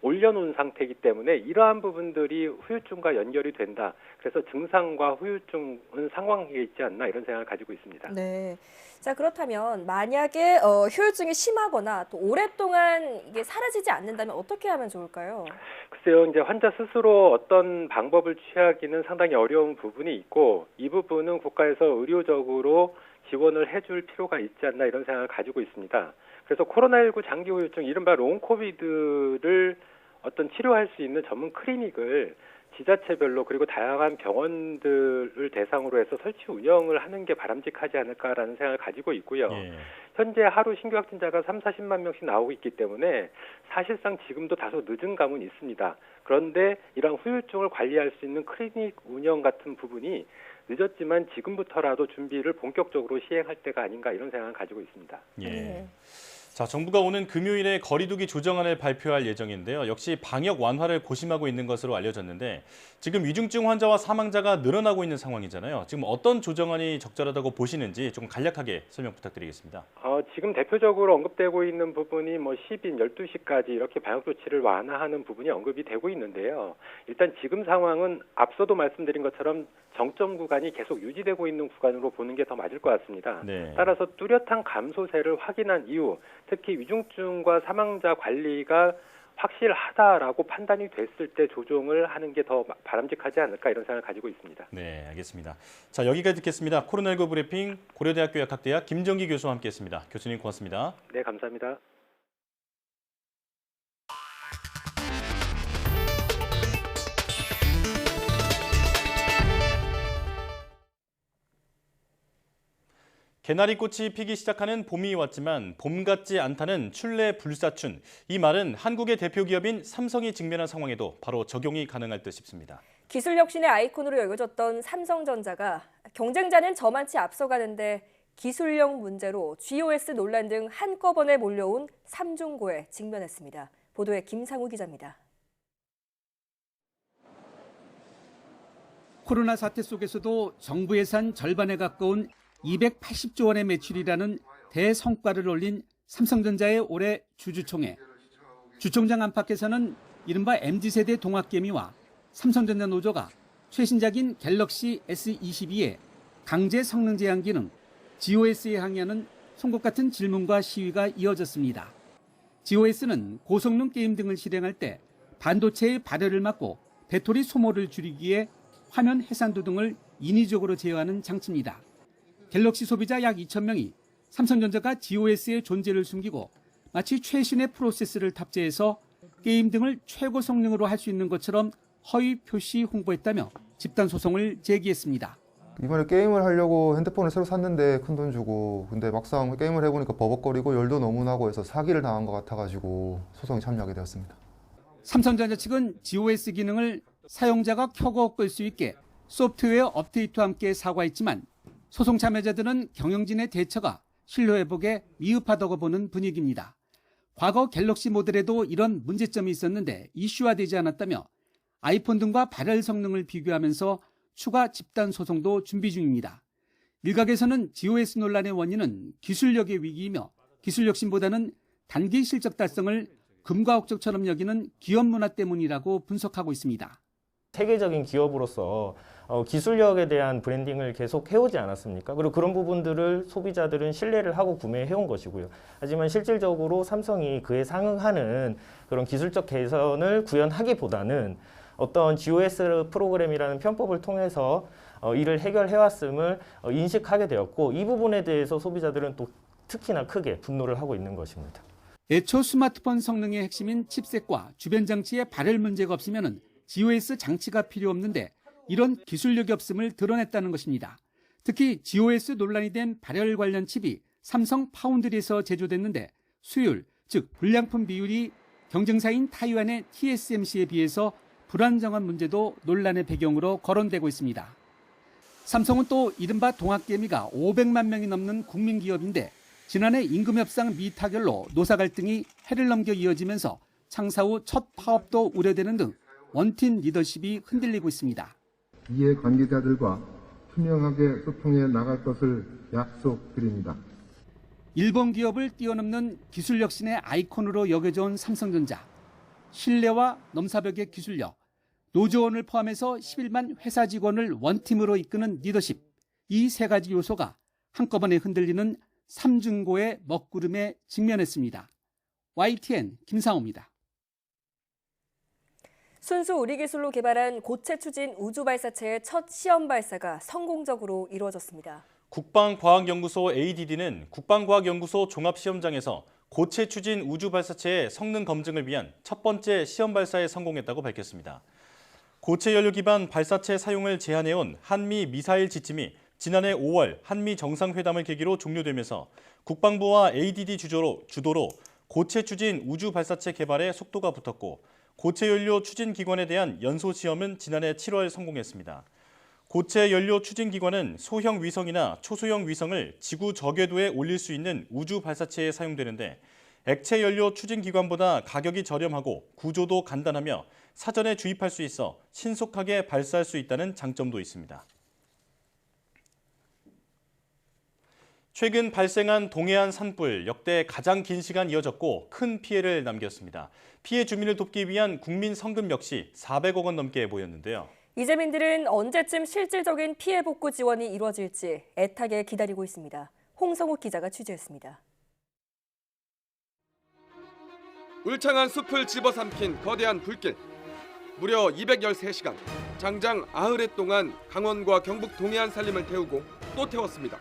올려놓은 상태이기 때문에 이러한 부분들이 후유증과 연결이 된다. 그래서 증상과 후유증은 상관관계가 있지 않나 이런 생각을 가지고 있습니다. 네. 자, 그렇다면 만약에 후유증이 심하거나 또 오랫동안 이게 사라지지 않는다면 어떻게 하면 좋을까요? 글쎄요, 이제 환자 스스로 어떤 방법을 취하기는 상당히 어려운 부분이 있고 이 부분은 국가에서 의료적으로 지원을 해줄 필요가 있지 않나 이런 생각을 가지고 있습니다. 그래서 코로나19 장기 후유증, 이른바 롱 코비드를 어떤 치료할 수 있는 전문 클리닉을 지자체별로 그리고 다양한 병원들을 대상으로 해서 설치 운영을 하는 게 바람직하지 않을까라는 생각을 가지고 있고요. 예. 현재 하루 신규 확진자가 30-40만 명씩 나오고 있기 때문에 사실상 지금도 다소 늦은 감은 있습니다. 그런데 이런 후유증을 관리할 수 있는 클리닉 운영 같은 부분이 늦었지만 지금부터라도 준비를 본격적으로 시행할 때가 아닌가 이런 생각을 가지고 있습니다. 예. 네. 자, 정부가 오는 금요일에 거리두기 조정안을 발표할 예정인데요. 역시 방역 완화를 고심하고 있는 것으로 알려졌는데 지금 위중증 환자와 사망자가 늘어나고 있는 상황이잖아요. 지금 어떤 조정안이 적절하다고 보시는지 좀 간략하게 설명 부탁드리겠습니다. 지금 대표적으로 언급되고 있는 부분이 10인 12시까지 이렇게 방역 조치를 완화하는 부분이 언급이 되고 있는데요. 일단 지금 상황은 앞서도 말씀드린 것처럼 정점 구간이 계속 유지되고 있는 구간으로 보는 게 더 맞을 것 같습니다. 네. 따라서 뚜렷한 감소세를 확인한 이후 특히 위중증과 사망자 관리가 확실하다라고 판단이 됐을 때 조정을 하는 게 더 바람직하지 않을까 이런 생각을 가지고 있습니다. 네, 알겠습니다. 자, 여기까지 듣겠습니다. 코로나19 브리핑 고려대학교 약학대학 김정기 교수와 함께했습니다. 교수님 고맙습니다. 네, 감사합니다. 개나리꽃이 피기 시작하는 봄이 왔지만 봄 같지 않다는 출래 불사춘. 이 말은 한국의 대표 기업인 삼성이 직면한 상황에도 바로 적용이 가능할 듯 싶습니다. 기술 혁신의 아이콘으로 여겨졌던 삼성전자가 경쟁자는 저만치 앞서가는데 기술력 문제로 GOS 논란 등 한꺼번에 몰려온 삼중고에 직면했습니다. 보도에 김상우 기자입니다. 코로나 사태 속에서도 정부 예산 절반에 가까운 280조 원의 매출이라는 대성과를 올린 삼성전자의 올해 주주총회. 주총장 안팎에서는 이른바 MZ세대 동학개미와 삼성전자 노조가 최신작인 갤럭시 S22의 강제 성능 제한 기능 GOS에 항의하는 송곳 같은 질문과 시위가 이어졌습니다. GOS는 고성능 게임 등을 실행할 때 반도체의 발열을 막고 배터리 소모를 줄이기 위해 화면 해상도 등을 인위적으로 제어하는 장치입니다. 갤럭시 소비자 약 2,000명이 삼성전자가 GOS의 존재를 숨기고 마치 최신의 프로세스를 탑재해서 게임 등을 최고 성능으로 할 수 있는 것처럼 허위 표시 홍보했다며 집단 소송을 제기했습니다. 이번에 게임을 하려고 핸드폰을 새로 샀는데 큰돈 주고 근데 막상 게임을 해보니까 버벅거리고 열도 너무 나고 해서 사기를 당한 것 같아가지고 소송에 참여하게 되었습니다. 삼성전자 측은 GOS 기능을 사용자가 켜고 끌 수 있게 소프트웨어 업데이트와 함께 사과했지만 소송 참여자들은 경영진의 대처가 신뢰회복에 미흡하다고 보는 분위기입니다. 과거 갤럭시 모델에도 이런 문제점이 있었는데 이슈화되지 않았다며 아이폰 등과 발열 성능을 비교하면서 추가 집단 소송도 준비 중입니다. 일각에서는 GOS 논란의 원인은 기술력의 위기이며 기술 혁신보다는 단기 실적 달성을 금과 억적처럼 여기는 기업 문화 때문이라고 분석하고 있습니다. 세계적인 기업으로서 기술력에 대한 브랜딩을 계속 해오지 않았습니까? 그리고 그런 부분들을 소비자들은 신뢰를 하고 구매해온 것이고요. 하지만 실질적으로 삼성이 그에 상응하는 그런 기술적 개선을 구현하기보다는 어떤 GOS 프로그램이라는 편법을 통해서 이를 해결해왔음을 인식하게 되었고, 이 부분에 대해서 소비자들은 또 특히나 크게 분노를 하고 있는 것입니다. 애초 스마트폰 성능의 핵심인 칩셋과 주변 장치에 발열 문제가 없으면 GOS 장치가 필요 없는데 이런 기술력이 없음을 드러냈다는 것입니다. 특히 GOS 논란이 된 발열 관련 칩이 삼성 파운드리에서 제조됐는데 수율, 즉 불량품 비율이 경쟁사인 타이완의 TSMC에 비해서 불안정한 문제도 논란의 배경으로 거론되고 있습니다. 삼성은 또 이른바 동학개미가 500만 명이 넘는 국민기업인데 지난해 임금 협상 미타결로 노사 갈등이 해를 넘겨 이어지면서 창사 후 첫 파업도 우려되는 등 원팀 리더십이 흔들리고 있습니다. 이해관계자들과 투명하게 소통해 나갈 것을 약속드립니다. 일본 기업을 뛰어넘는 기술 혁신의 아이콘으로 여겨져 온 삼성전자. 신뢰와 넘사벽의 기술력, 노조원을 포함해서 11만 회사 직원을 원팀으로 이끄는 리더십. 이 세 가지 요소가 한꺼번에 흔들리는 삼중고의 먹구름에 직면했습니다. YTN 김상호입니다. 순수 우리 기술로 개발한 고체 추진 우주 발사체의 첫 시험 발사가 성공적으로 이루어졌습니다. 국방과학연구소 ADD는 국방과학연구소 종합시험장에서 고체 추진 우주 발사체의 성능 검증을 위한 첫 번째 시험 발사에 성공했다고 밝혔습니다. 고체 연료 기반 발사체 사용을 제한해온 한미 미사일 지침이 지난해 5월 한미 정상회담을 계기로 종료되면서 국방부와 ADD 주도로 고체 추진 우주 발사체 개발에 속도가 붙었고, 고체 연료 추진 기관에 대한 연소 시험은 지난해 7월 성공했습니다. 고체 연료 추진 기관은 소형 위성이나 초소형 위성을 지구 저궤도에 올릴 수 있는 우주 발사체에 사용되는데, 액체 연료 추진 기관보다 가격이 저렴하고 구조도 간단하며 사전에 주입할 수 있어 신속하게 발사할 수 있다는 장점도 있습니다. 최근 발생한 동해안 산불, 역대 가장 긴 시간 이어졌고 큰 피해를 남겼습니다. 피해 주민을 돕기 위한 국민 성금 역시 400억 원 넘게 모였는데요. 이재민들은 언제쯤 실질적인 피해 복구 지원이 이루어질지 애타게 기다리고 있습니다. 홍성욱 기자가 취재했습니다. 울창한 숲을 집어삼킨 거대한 불길. 무려 213시간, 장장 90회 동안 강원과 경북 동해안 산림을 태우고 또 태웠습니다.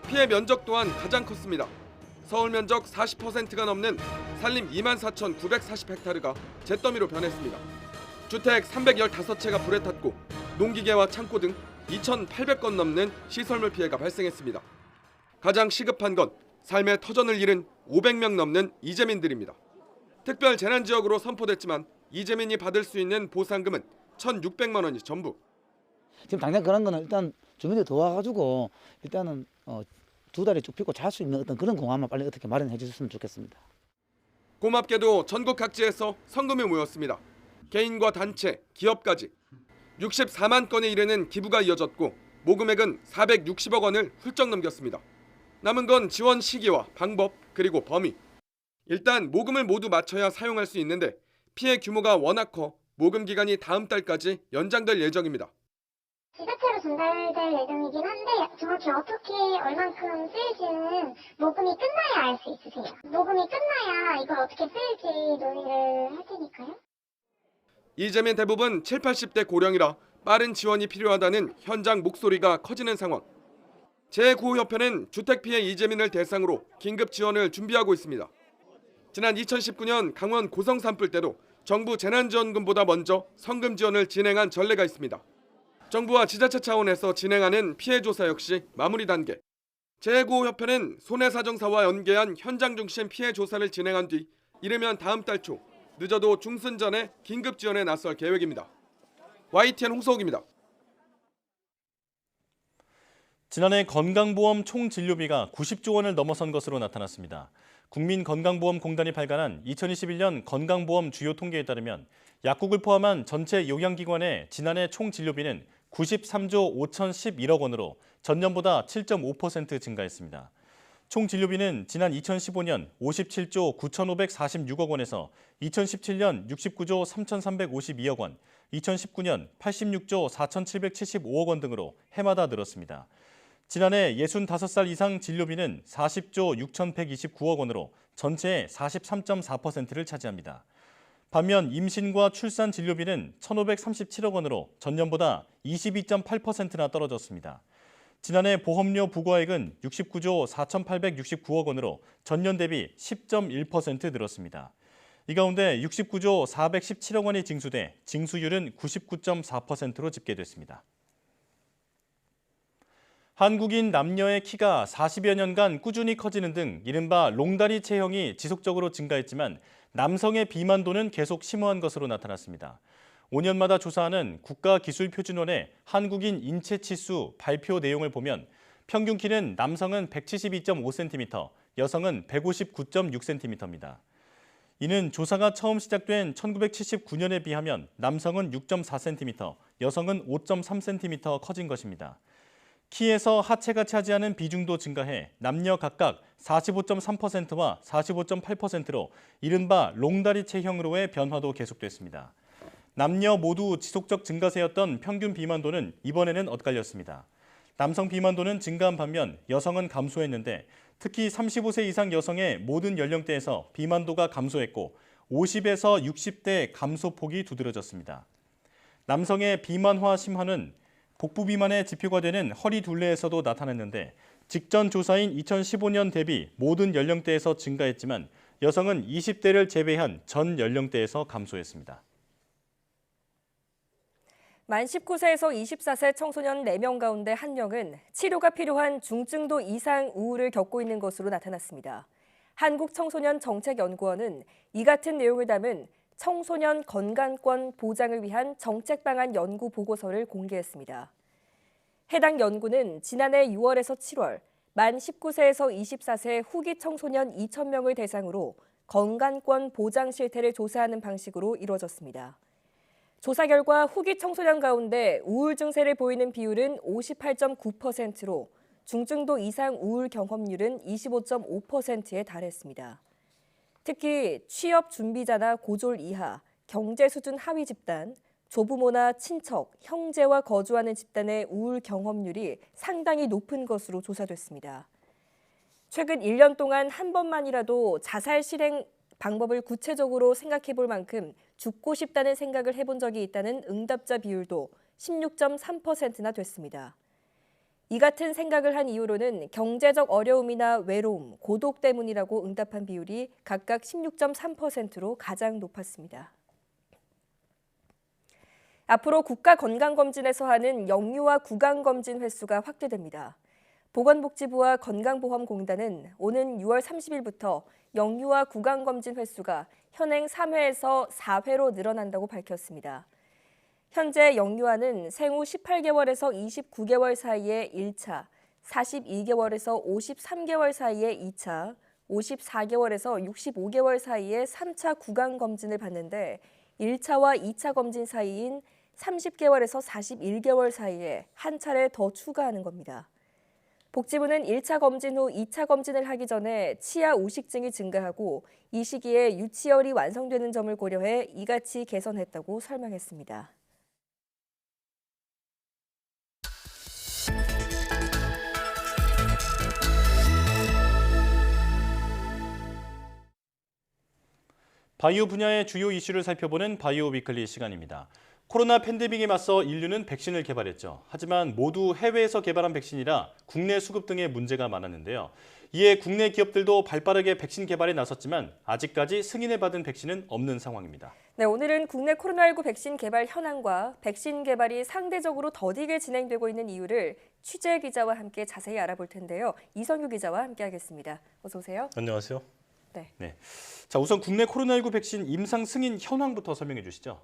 피해 면적 또한 가장 컸습니다. 서울 면적 40%가 넘는 산림 24,940헥타르가 잿더미로 변했습니다. 주택 315채가 불에 탔고 농기계와 창고 등 2,800건 넘는 시설물 피해가 발생했습니다. 가장 시급한 건 삶의 터전을 잃은 500명 넘는 이재민들입니다. 특별 재난지역으로 선포됐지만 이재민이 받을 수 있는 보상금은 1,600만 원이 전부. 지금 당장 그런 거는 일단 주민들이 도와가지고 일단은 2달에 쭉 펴고 잘 수 있는 어떤 그런 공간만 빨리 어떻게 마련해 주셨으면 좋겠습니다. 고맙게도 전국 각지에서 성금이 모였습니다. 개인과 단체, 기업까지 64만 건에 이르는 기부가 이어졌고 모금액은 460억 원을 훌쩍 넘겼습니다. 남은 건 지원 시기와 방법 그리고 범위. 일단 모금을 모두 맞춰야 사용할 수 있는데 피해 규모가 워낙 커 모금 기간이 다음 달까지 연장될 예정입니다. 지자체로 전달될 예정이긴 한데 정확히 어떻게 얼만큼 쓸지는 모금이 끝나야 알 수 있으세요. 모금이 끝나야 이걸 어떻게 쓸지 논의를 할 테니까요. 이재민 대부분 7, 80대 고령이라 빠른 지원이 필요하다는 현장 목소리가 커지는 상황. 제9협회는 주택피해 이재민을 대상으로 긴급 지원을 준비하고 있습니다. 지난 2019년 강원 고성 산불 때도 정부 재난지원금보다 먼저 성금 지원을 진행한 전례가 있습니다. 정부와 지자체 차원에서 진행하는 피해 조사 역시 마무리 단계. 제9협회는 손해사정사와 연계한 현장 중심 피해 조사를 진행한 뒤 이르면 다음 달 초, 늦어도 중순 전에 긴급 지원에 나설 계획입니다. YTN 홍서욱입니다. 지난해 건강보험 총 진료비가 90조 원을 넘어선 것으로 나타났습니다. 국민건강보험공단이 발간한 2021년 건강보험 주요 통계에 따르면 약국을 포함한 전체 요양기관의 지난해 총 진료비는 93조 5,011억 원으로 전년보다 7.5% 증가했습니다. 총 진료비는 지난 2015년 57조 9,546억 원에서 2017년 69조 3,352억 원, 2019년 86조 4,775억 원 등으로 해마다 늘었습니다. 지난해 65살 이상 진료비는 40조 6,129억 원으로 전체의 43.4%를 차지합니다. 반면 임신과 출산 진료비는 1,537억 원으로 전년보다 22.8%나 떨어졌습니다. 지난해 보험료 부과액은 69조 4,869억 원으로 전년 대비 10.1% 늘었습니다. 이 가운데 69조 417억 원이 징수돼 징수율은 99.4%로 집계됐습니다. 한국인 남녀의 키가 40여 년간 꾸준히 커지는 등 이른바 롱다리 체형이 지속적으로 증가했지만 남성의 비만도는 계속 심화한 것으로 나타났습니다. 5년마다 조사하는 국가기술표준원의 한국인 인체치수 발표 내용을 보면 평균 키는 남성은 172.5cm, 여성은 159.6cm입니다. 이는 조사가 처음 시작된 1979년에 비하면 남성은 6.4cm, 여성은 5.3cm 커진 것입니다. 키에서 하체가 차지하는 비중도 증가해 남녀 각각 45.3%와 45.8%로 이른바 롱다리 체형으로의 변화도 계속됐습니다. 남녀 모두 지속적 증가세였던 평균 비만도는 이번에는 엇갈렸습니다. 남성 비만도는 증가한 반면 여성은 감소했는데 특히 35세 이상 여성의 모든 연령대에서 비만도가 감소했고 50에서 60대 감소폭이 두드러졌습니다. 남성의 비만화 심화는 복부 비만의 지표가 되는 허리 둘레에서도 나타났는데 직전 조사인 2015년 대비 모든 연령대에서 증가했지만 여성은 20대를 제외한 전 연령대에서 감소했습니다. 만 19세에서 24세 청소년 4명 가운데 1명은 치료가 필요한 중증도 이상 우울을 겪고 있는 것으로 나타났습니다. 한국청소년정책연구원은 이 같은 내용을 담은 청소년 건강권 보장을 위한 정책 방안 연구 보고서를 공개했습니다. 해당 연구는 지난해 6월에서 7월 만 19세에서 24세 후기 청소년 2,000명을 대상으로 건강권 보장 실태를 조사하는 방식으로 이루어졌습니다. 조사 결과 후기 청소년 가운데 우울 증세를 보이는 비율은 58.9%로 중증도 이상 우울 경험률은 25.5%에 달했습니다. 특히 취업 준비자나 고졸 이하, 경제 수준 하위 집단, 조부모나 친척, 형제와 거주하는 집단의 우울 경험률이 상당히 높은 것으로 조사됐습니다. 최근 1년 동안 한 번만이라도 자살 실행 방법을 구체적으로 생각해 볼 만큼 죽고 싶다는 생각을 해본 적이 있다는 응답자 비율도 16.3%나 됐습니다. 이 같은 생각을 한 이유로는 경제적 어려움이나 외로움, 고독 때문이라고 응답한 비율이 각각 16.3%로 가장 높았습니다. 앞으로 국가건강검진에서 하는 영유아 구강검진 횟수가 확대됩니다. 보건복지부와 건강보험공단은 오는 6월 30일부터 영유아 구강검진 횟수가 현행 3회에서 4회로 늘어난다고 밝혔습니다. 현재 영유아는 생후 18개월에서 29개월 사이에 1차, 42개월에서 53개월 사이에 2차, 54개월에서 65개월 사이에 3차 구강검진을 받는데 1차와 2차 검진 사이인 30개월에서 41개월 사이에 한 차례 더 추가하는 겁니다. 복지부는 1차 검진 후 2차 검진을 하기 전에 치아 우식증이 증가하고 이 시기에 유치열이 완성되는 점을 고려해 이같이 개선했다고 설명했습니다. 바이오 분야의 주요 이슈를 살펴보는 바이오 위클리 시간입니다. 코로나 팬데믹에 맞서 인류는 백신을 개발했죠. 하지만 모두 해외에서 개발한 백신이라 국내 수급 등의 문제가 많았는데요. 이에 국내 기업들도 발빠르게 백신 개발에 나섰지만 아직까지 승인을 받은 백신은 없는 상황입니다. 네, 오늘은 국내 코로나19 백신 개발 현황과 백신 개발이 상대적으로 더디게 진행되고 있는 이유를 취재 기자와 함께 자세히 알아볼 텐데요. 이성규 기자와 함께하겠습니다. 어서 오세요. 안녕하세요. 네. 자, 우선 국내 코로나19 백신 임상 승인 현황부터 설명해 주시죠.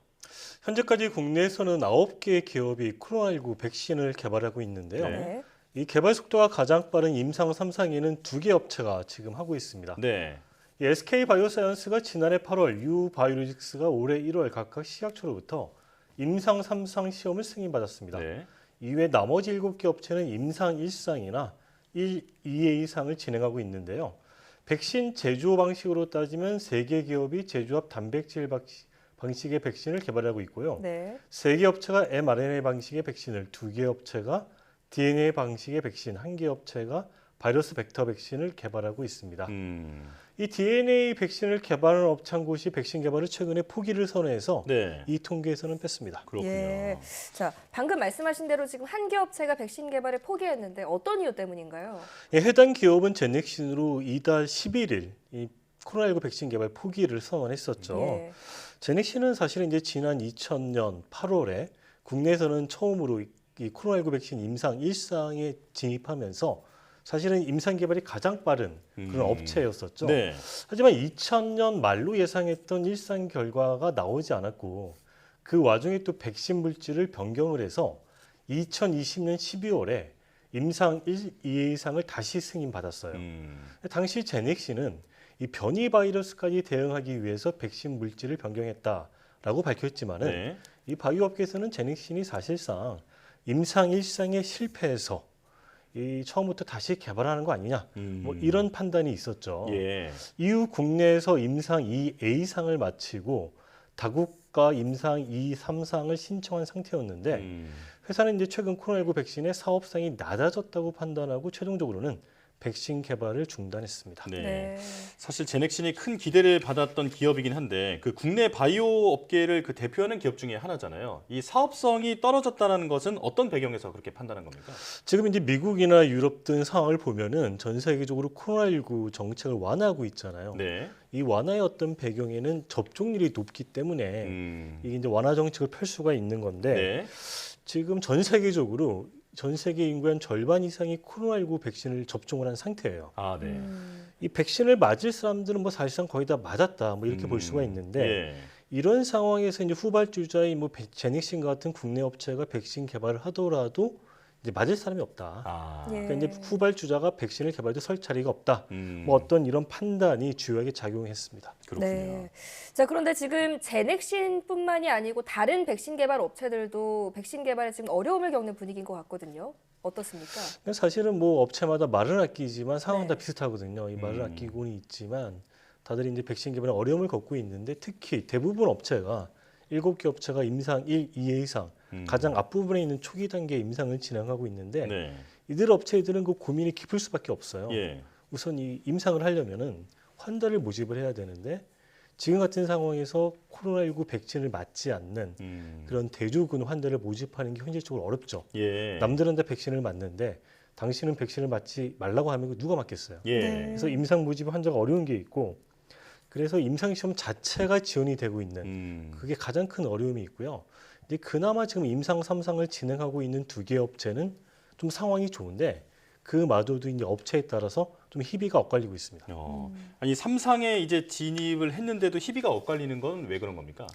현재까지 국내에서는 9개의 기업이 코로나19 백신을 개발하고 있는데요. 네. 이 개발 속도가 가장 빠른 임상 3상에는 2개 업체가 지금 하고 있습니다. 네. 이 SK 바이오사이언스가 지난해 8월, 유바이오로직스가 올해 1월 각각 식약처로부터 임상 3상 시험을 승인받았습니다. 네. 이외 나머지 7개 업체는 임상 1상이나 2회 이상을 진행하고 있는데요. 백신 제조 방식으로 따지면 3개 기업이 제조합 단백질 방식의 백신을 개발하고 있고요. 네. 3개 업체가 mRNA 방식의 백신을, 2개 업체가 DNA 방식의 백신, 1개 업체가 바이러스 벡터 백신을 개발하고 있습니다. 이 DNA 백신을 개발하는 업체 한 곳이 백신 개발을 최근에 포기를 선언해서 네. 이 통계에서는 뺐습니다. 그렇군요. 예. 자, 방금 말씀하신 대로 지금 한 개 업체가 백신 개발을 포기했는데 어떤 이유 때문인가요? 예, 해당 기업은 제넥신으로 이달 11일 이 코로나19 백신 개발 포기를 선언했었죠. 예. 제넥신은 사실은 이제 지난 2000년 8월에 국내에서는 처음으로 이 코로나19 백신 임상 1상에 진입하면서 사실은 임상 개발이 가장 빠른 그런 업체였었죠. 네. 하지만 2000년 말로 예상했던 일상 결과가 나오지 않았고 그 와중에 또 백신 물질을 변경을 해서 2020년 12월에 임상 2회 이상을 다시 승인받았어요. 당시 제넥신은 이 변이 바이러스까지 대응하기 위해서 백신 물질을 변경했다라고 밝혔지만은 네. 이 바이오 업계에서는 제넥신이 사실상 임상 1상에 실패해서 이 처음부터 다시 개발하는 거 아니냐 뭐 이런 판단이 있었죠. 예. 이후 국내에서 임상 2A상을 마치고 다국가 임상 2, 3상을 신청한 상태였는데 회사는 이제 최근 코로나19 백신의 사업성이 낮아졌다고 판단하고 최종적으로는 백신 개발을 중단했습니다. 네. 네. 사실 제넥신이 큰 기대를 받았던 기업이긴 한데 그 국내 바이오 업계를 그 대표하는 기업 중에 하나잖아요. 이 사업성이 떨어졌다는 것은 어떤 배경에서 그렇게 판단한 겁니까? 지금 이제 미국이나 유럽 등 상황을 보면은 전 세계적으로 코로나19 정책을 완화하고 있잖아요. 네. 이 완화의 어떤 배경에는 접종률이 높기 때문에 이게 이제 완화 정책을 펼 수가 있는 건데 네. 지금 전 세계적으로 전 세계 인구의 한 절반 이상이 코로나19 백신을 접종을 한 상태예요. 아, 네. 이 백신을 맞을 사람들은 뭐 사실상 거의 다 맞았다, 뭐 이렇게 볼 수가 있는데 예. 이런 상황에서 이제 후발주자인 뭐 제넥신 같은 국내 업체가 백신 개발을 하더라도 이제 맞을 사람이 없다. 아. 그러니까 이제 후발주자가 백신을 개발해도 설 자리가 없다. 뭐 어떤 이런 판단이 주요하게 작용했습니다. 그렇군요. 네. 자, 그런데 지금 제넥신뿐만이 아니고 다른 백신 개발 업체들도 백신 개발에 지금 어려움을 겪는 분위기인 것 같거든요. 어떻습니까? 사실은 뭐 업체마다 말은 아끼지만 상황 다 네. 비슷하거든요. 이 말을 아끼고는 있지만 다들 이제 백신 개발에 어려움을 겪고 있는데 특히 대부분 업체가 7개 업체가 임상 1, 2회 이상 가장 앞부분에 있는 초기 단계 임상을 진행하고 있는데 네. 이들 업체들은 그 고민이 깊을 수밖에 없어요. 예. 우선 이 임상을 하려면은 환자를 모집을 해야 되는데 지금 같은 상황에서 코로나19 백신을 맞지 않는 그런 대조군 환자를 모집하는 게 현실적으로 어렵죠. 예. 남들은 다 백신을 맞는데 당신은 백신을 맞지 말라고 하면 누가 맞겠어요. 예. 그래서 임상 모집 환자가 어려운 게 있고 그래서 임상 시험 자체가 지연이 되고 있는 그게 가장 큰 어려움이 있고요. 근데 그나마 지금 임상 3상을 진행하고 있는 2개 업체는 좀 상황이 좋은데 그마저도 이제 업체에 따라서 좀 희비가 엇갈리고 있습니다. 아니 3상에 이제 진입을 했는데도 희비가 엇갈리는 건 왜 그런 겁니까?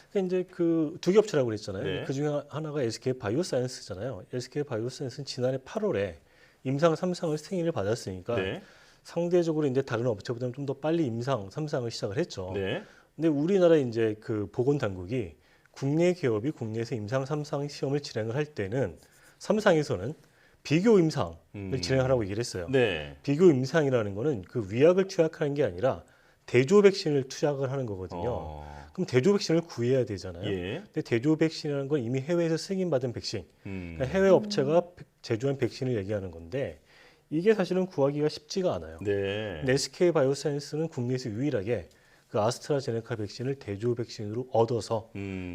그러니까 이제 그 2개 업체라고 그랬잖아요. 네. 그 중에 하나가 SK 바이오사이언스잖아요. SK 바이오사이언스는 지난해 8월에 임상 3상을 승인을 받았으니까 네. 상대적으로 이제 다른 업체보다는 좀 더 빨리 임상 3상을 시작을 했죠. 네. 근데 우리나라 이제 그 보건당국이 국내 기업이 국내에서 임상 3상 시험을 진행을 할 때는 3상에서는 비교 임상을 진행하라고 얘기를 했어요. 네. 비교 임상이라는 거는 그 위약을 투약하는 게 아니라 대조 백신을 투약을 하는 거거든요. 그럼 대조 백신을 구해야 되잖아요. 예. 근데 대조 백신이라는 건 이미 해외에서 승인받은 백신, 그러니까 해외 업체가 제조한 백신을 얘기하는 건데 이게 사실은 구하기가 쉽지가 않아요. 네. 근데 SK 바이오사이언스는 국내에서 유일하게 그 아스트라제네카 백신을 대조 백신으로 얻어서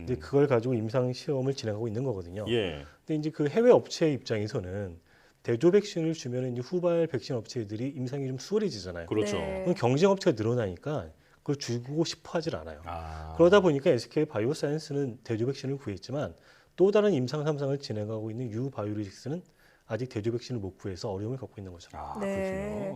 이제 그걸 가지고 임상 시험을 진행하고 있는 거거든요. 예. 근데 이제 그 해외 업체 입장에서는 대조 백신을 주면 이제 후발 백신 업체들이 임상이 좀 수월해지잖아요. 그렇죠. 네. 그럼 경쟁 업체가 늘어나니까 그걸 주고 싶어 하질 않아요. 그러다 보니까 SK 바이오사이언스는 대조 백신을 구했지만 또 다른 임상 3상을 진행하고 있는 유바이오로직스는 아직 대조 백신을 못 구해서 어려움을 겪고 있는 거죠. 네.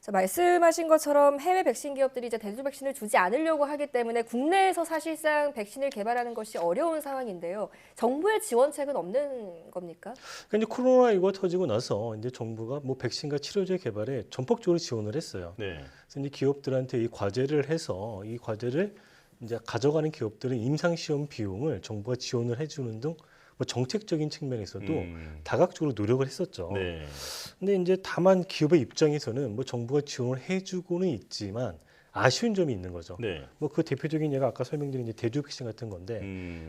자, 말씀하신 것처럼 해외 백신 기업들이 이제 대두 백신을 주지 않으려고 하기 때문에 국내에서 사실상 백신을 개발하는 것이 어려운 상황인데요. 정부의 지원책은 없는 겁니까? 그러니까 이제 코로나19가 터지고 나서 이제 정부가 뭐 백신과 치료제 개발에 전폭적으로 지원을 했어요. 네. 그래서 이제 기업들한테 이 과제를 해서 이 과제를 이제 가져가는 기업들은 임상 시험 비용을 정부가 지원을 해주는 등 뭐 정책적인 측면에서도 다각적으로 노력을 했었죠. 네. 근데 이제 다만 기업의 입장에서는 뭐 정부가 지원을 해주고는 있지만 아쉬운 점이 있는 거죠. 네. 뭐 그 대표적인 예가 아까 설명드린 이제 대두 백신 같은 건데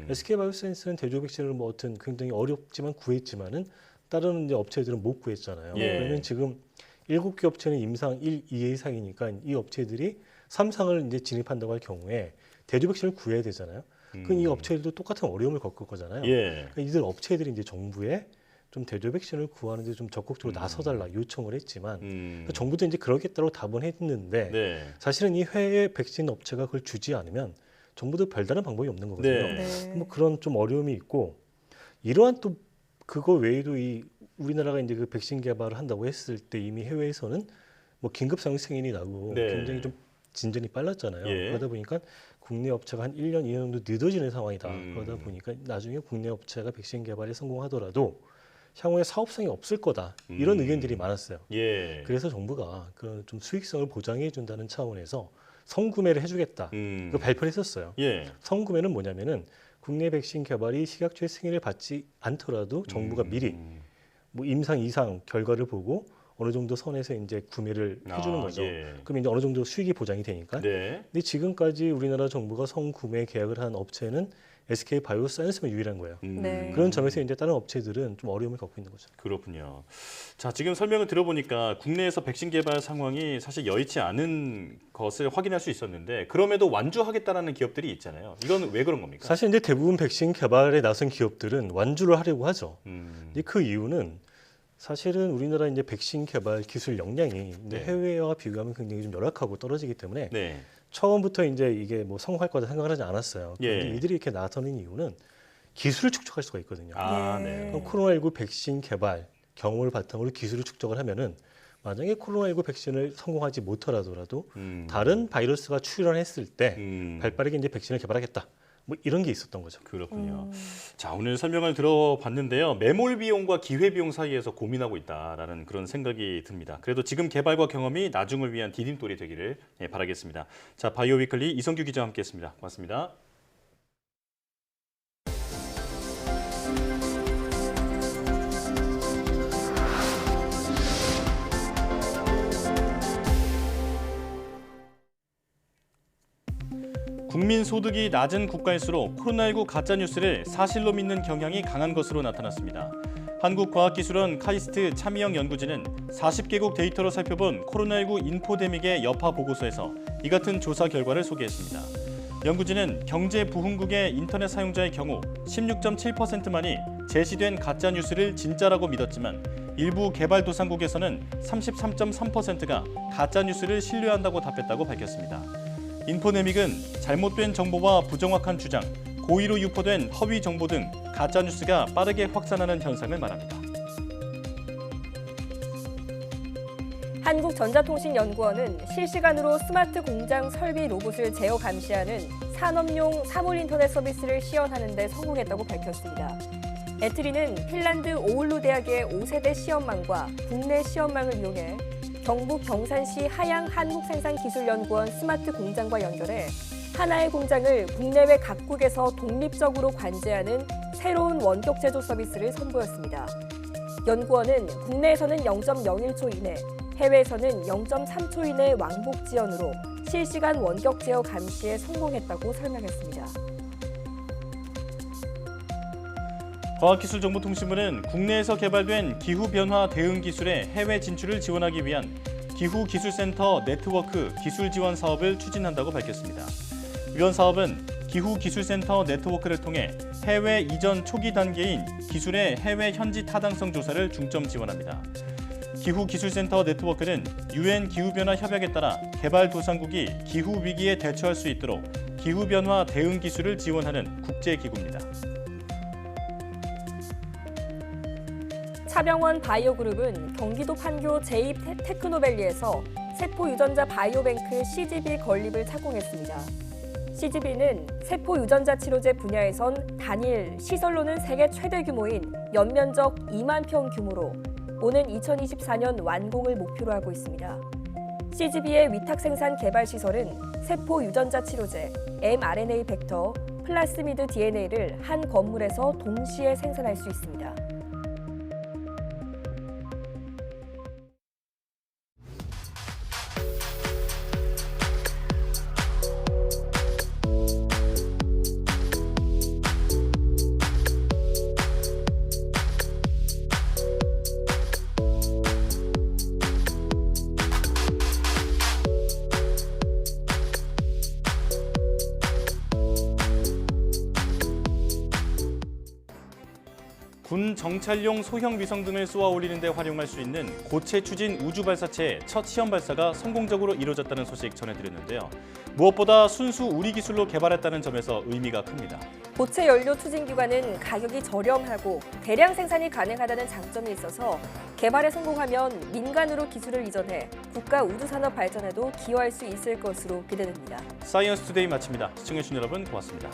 SK바이오사이언스는 대두 백신을 뭐 어떤 굉장히 어렵지만 구했지만은 다른 이제 업체들은 못 구했잖아요. 예. 그러면 지금 7개 업체는 임상 1, 2회 이상이니까 이 업체들이 3상을 이제 진입한다고 할 경우에 대두 백신을 구해야 되잖아요. 그럼 이 업체들도 똑같은 어려움을 겪을 거잖아요. 예. 그러니까 이들 업체들이 이제 정부에 좀 대두 백신을 구하는데 좀 적극적으로 나서달라 요청을 했지만 그러니까 정부도 이제 그러겠다고 답은 했는데 네. 사실은 이 해외 백신 업체가 그걸 주지 않으면 정부도 별다른 방법이 없는 거거든요. 네. 뭐 그런 좀 어려움이 있고 이러한 또 그거 외에도 이 우리나라가 이제 그 백신 개발을 한다고 했을 때 이미 해외에서는 뭐 긴급 상황 승인이 나고 네. 굉장히 좀 진전이 빨랐잖아요. 예. 그러다 보니까 국내 업체가 한 1년, 2년 정도 늦어지는 상황이다. 그러다 보니까 나중에 국내 업체가 백신 개발에 성공하더라도 향후에 사업성이 없을 거다. 이런 의견들이 많았어요. 예. 그래서 정부가 그 좀 수익성을 보장해 준다는 차원에서 선구매를 해주겠다. 그 발표를 했었어요. 예. 선구매는 뭐냐면은 국내 백신 개발이 식약처의 승인을 받지 않더라도 정부가 미리 뭐 임상 이상 결과를 보고 어느 정도 선에서 이제 구매를 해주는 거죠. 예. 그럼 이제 어느 정도 수익이 보장이 되니까. 네. 근데 지금까지 우리나라 정부가 선구매 계약을 한 업체는 SK바이오사이언스만 유일한 거예요. 네. 그런 점에서 이제 다른 업체들은 좀 어려움을 겪고 있는 거죠. 그렇군요. 자, 지금 설명을 들어보니까 국내에서 백신 개발 상황이 사실 여의치 않은 것을 확인할 수 있었는데 그럼에도 완주하겠다라는 기업들이 있잖아요. 이건 왜 그런 겁니까? 사실 이제 대부분 백신 개발에 나선 기업들은 완주를 하려고 하죠. 이제 그 이유는 사실은 우리나라 이제 백신 개발 기술 역량이 이제 네. 해외와 비교하면 굉장히 좀 열악하고 떨어지기 때문에 네. 처음부터 이제 이게 뭐 성공할 거다 생각을 하지 않았어요. 예. 그런데 이들이 이렇게 나서는 이유는 기술을 축적할 수가 있거든요. 아, 네. 그럼 코로나19 백신 개발 경험을 바탕으로 기술을 축적을 하면은 만약에 코로나19 백신을 성공하지 못하더라도 다른 바이러스가 출현했을 때 발빠르게 이제 백신을 개발하겠다. 뭐 이런 게 있었던 거죠. 그렇군요. 자, 오늘 설명을 들어봤는데요. 매몰 비용과 기회 비용 사이에서 고민하고 있다라는 그런 생각이 듭니다. 그래도 지금 개발과 경험이 나중을 위한 디딤돌이 되기를 바라겠습니다. 자, 바이오 위클리 이성규 기자와 함께했습니다. 고맙습니다. 국민 소득이 낮은 국가일수록 코로나19 가짜뉴스를 사실로 믿는 경향이 강한 것으로 나타났습니다. 한국과학기술원 카이스트 차미영 연구진은 40개국 데이터로 살펴본 코로나19 인포데믹의 여파 보고서에서 이 같은 조사 결과를 소개했습니다. 연구진은 경제 부흥국의 인터넷 사용자의 경우 16.7%만이 제시된 가짜뉴스를 진짜라고 믿었지만 일부 개발도상국에서는 33.3%가 가짜뉴스를 신뢰한다고 답했다고 밝혔습니다. 인포데믹은 잘못된 정보와 부정확한 주장, 고의로 유포된 허위 정보 등 가짜뉴스가 빠르게 확산하는 현상을 말합니다. 한국전자통신연구원은 실시간으로 스마트 공장 설비 로봇을 제어 감시하는 산업용 사물 인터넷 서비스를 시연하는 데 성공했다고 밝혔습니다. 에트리는 핀란드 오울루 대학의 5세대 시험망과 국내 시험망을 이용해 경북 경산시 하양한국생산기술연구원 스마트 공장과 연결해 하나의 공장을 국내외 각국에서 독립적으로 관제하는 새로운 원격 제조 서비스를 선보였습니다. 연구원은 국내에서는 0.01초 이내, 해외에서는 0.3초 이내 왕복 지연으로 실시간 원격 제어 감시에 성공했다고 설명했습니다. 과학기술정보통신부는 국내에서 개발된 기후변화 대응 기술의 해외 진출을 지원하기 위한 기후기술센터 네트워크 기술 지원 사업을 추진한다고 밝혔습니다. 이번 사업은 기후기술센터 네트워크를 통해 해외 이전 초기 단계인 기술의 해외 현지 타당성 조사를 중점 지원합니다. 기후기술센터 네트워크는 UN 기후변화 협약에 따라 개발도상국이 기후위기에 대처할 수 있도록 기후변화 대응 기술을 지원하는 국제기구입니다. 차병원 바이오그룹은 경기도 판교 제2 테크노밸리에서 세포 유전자 바이오뱅크 CGV 건립을 착공했습니다. CGV는 세포 유전자 치료제 분야에선 단일 시설로는 세계 최대 규모인 연면적 2만 평 규모로 오는 2024년 완공을 목표로 하고 있습니다. CGV의 위탁 생산 개발 시설은 세포 유전자 치료제, mRNA 벡터, 플라스미드 DNA를 한 건물에서 동시에 생산할 수 있습니다. 군 정찰용 소형 위성 등을 쏘아 올리는 데 활용할 수 있는 고체 추진 우주 발사체의 첫 시험 발사가 성공적으로 이루어졌다는 소식 전해드렸는데요. 무엇보다 순수 우리 기술로 개발했다는 점에서 의미가 큽니다. 고체 연료 추진 기관은 가격이 저렴하고 대량 생산이 가능하다는 장점이 있어서 개발에 성공하면 민간으로 기술을 이전해 국가 우주산업 발전에도 기여할 수 있을 것으로 기대됩니다. 사이언스 투데이 마칩니다. 시청해주신 여러분 고맙습니다.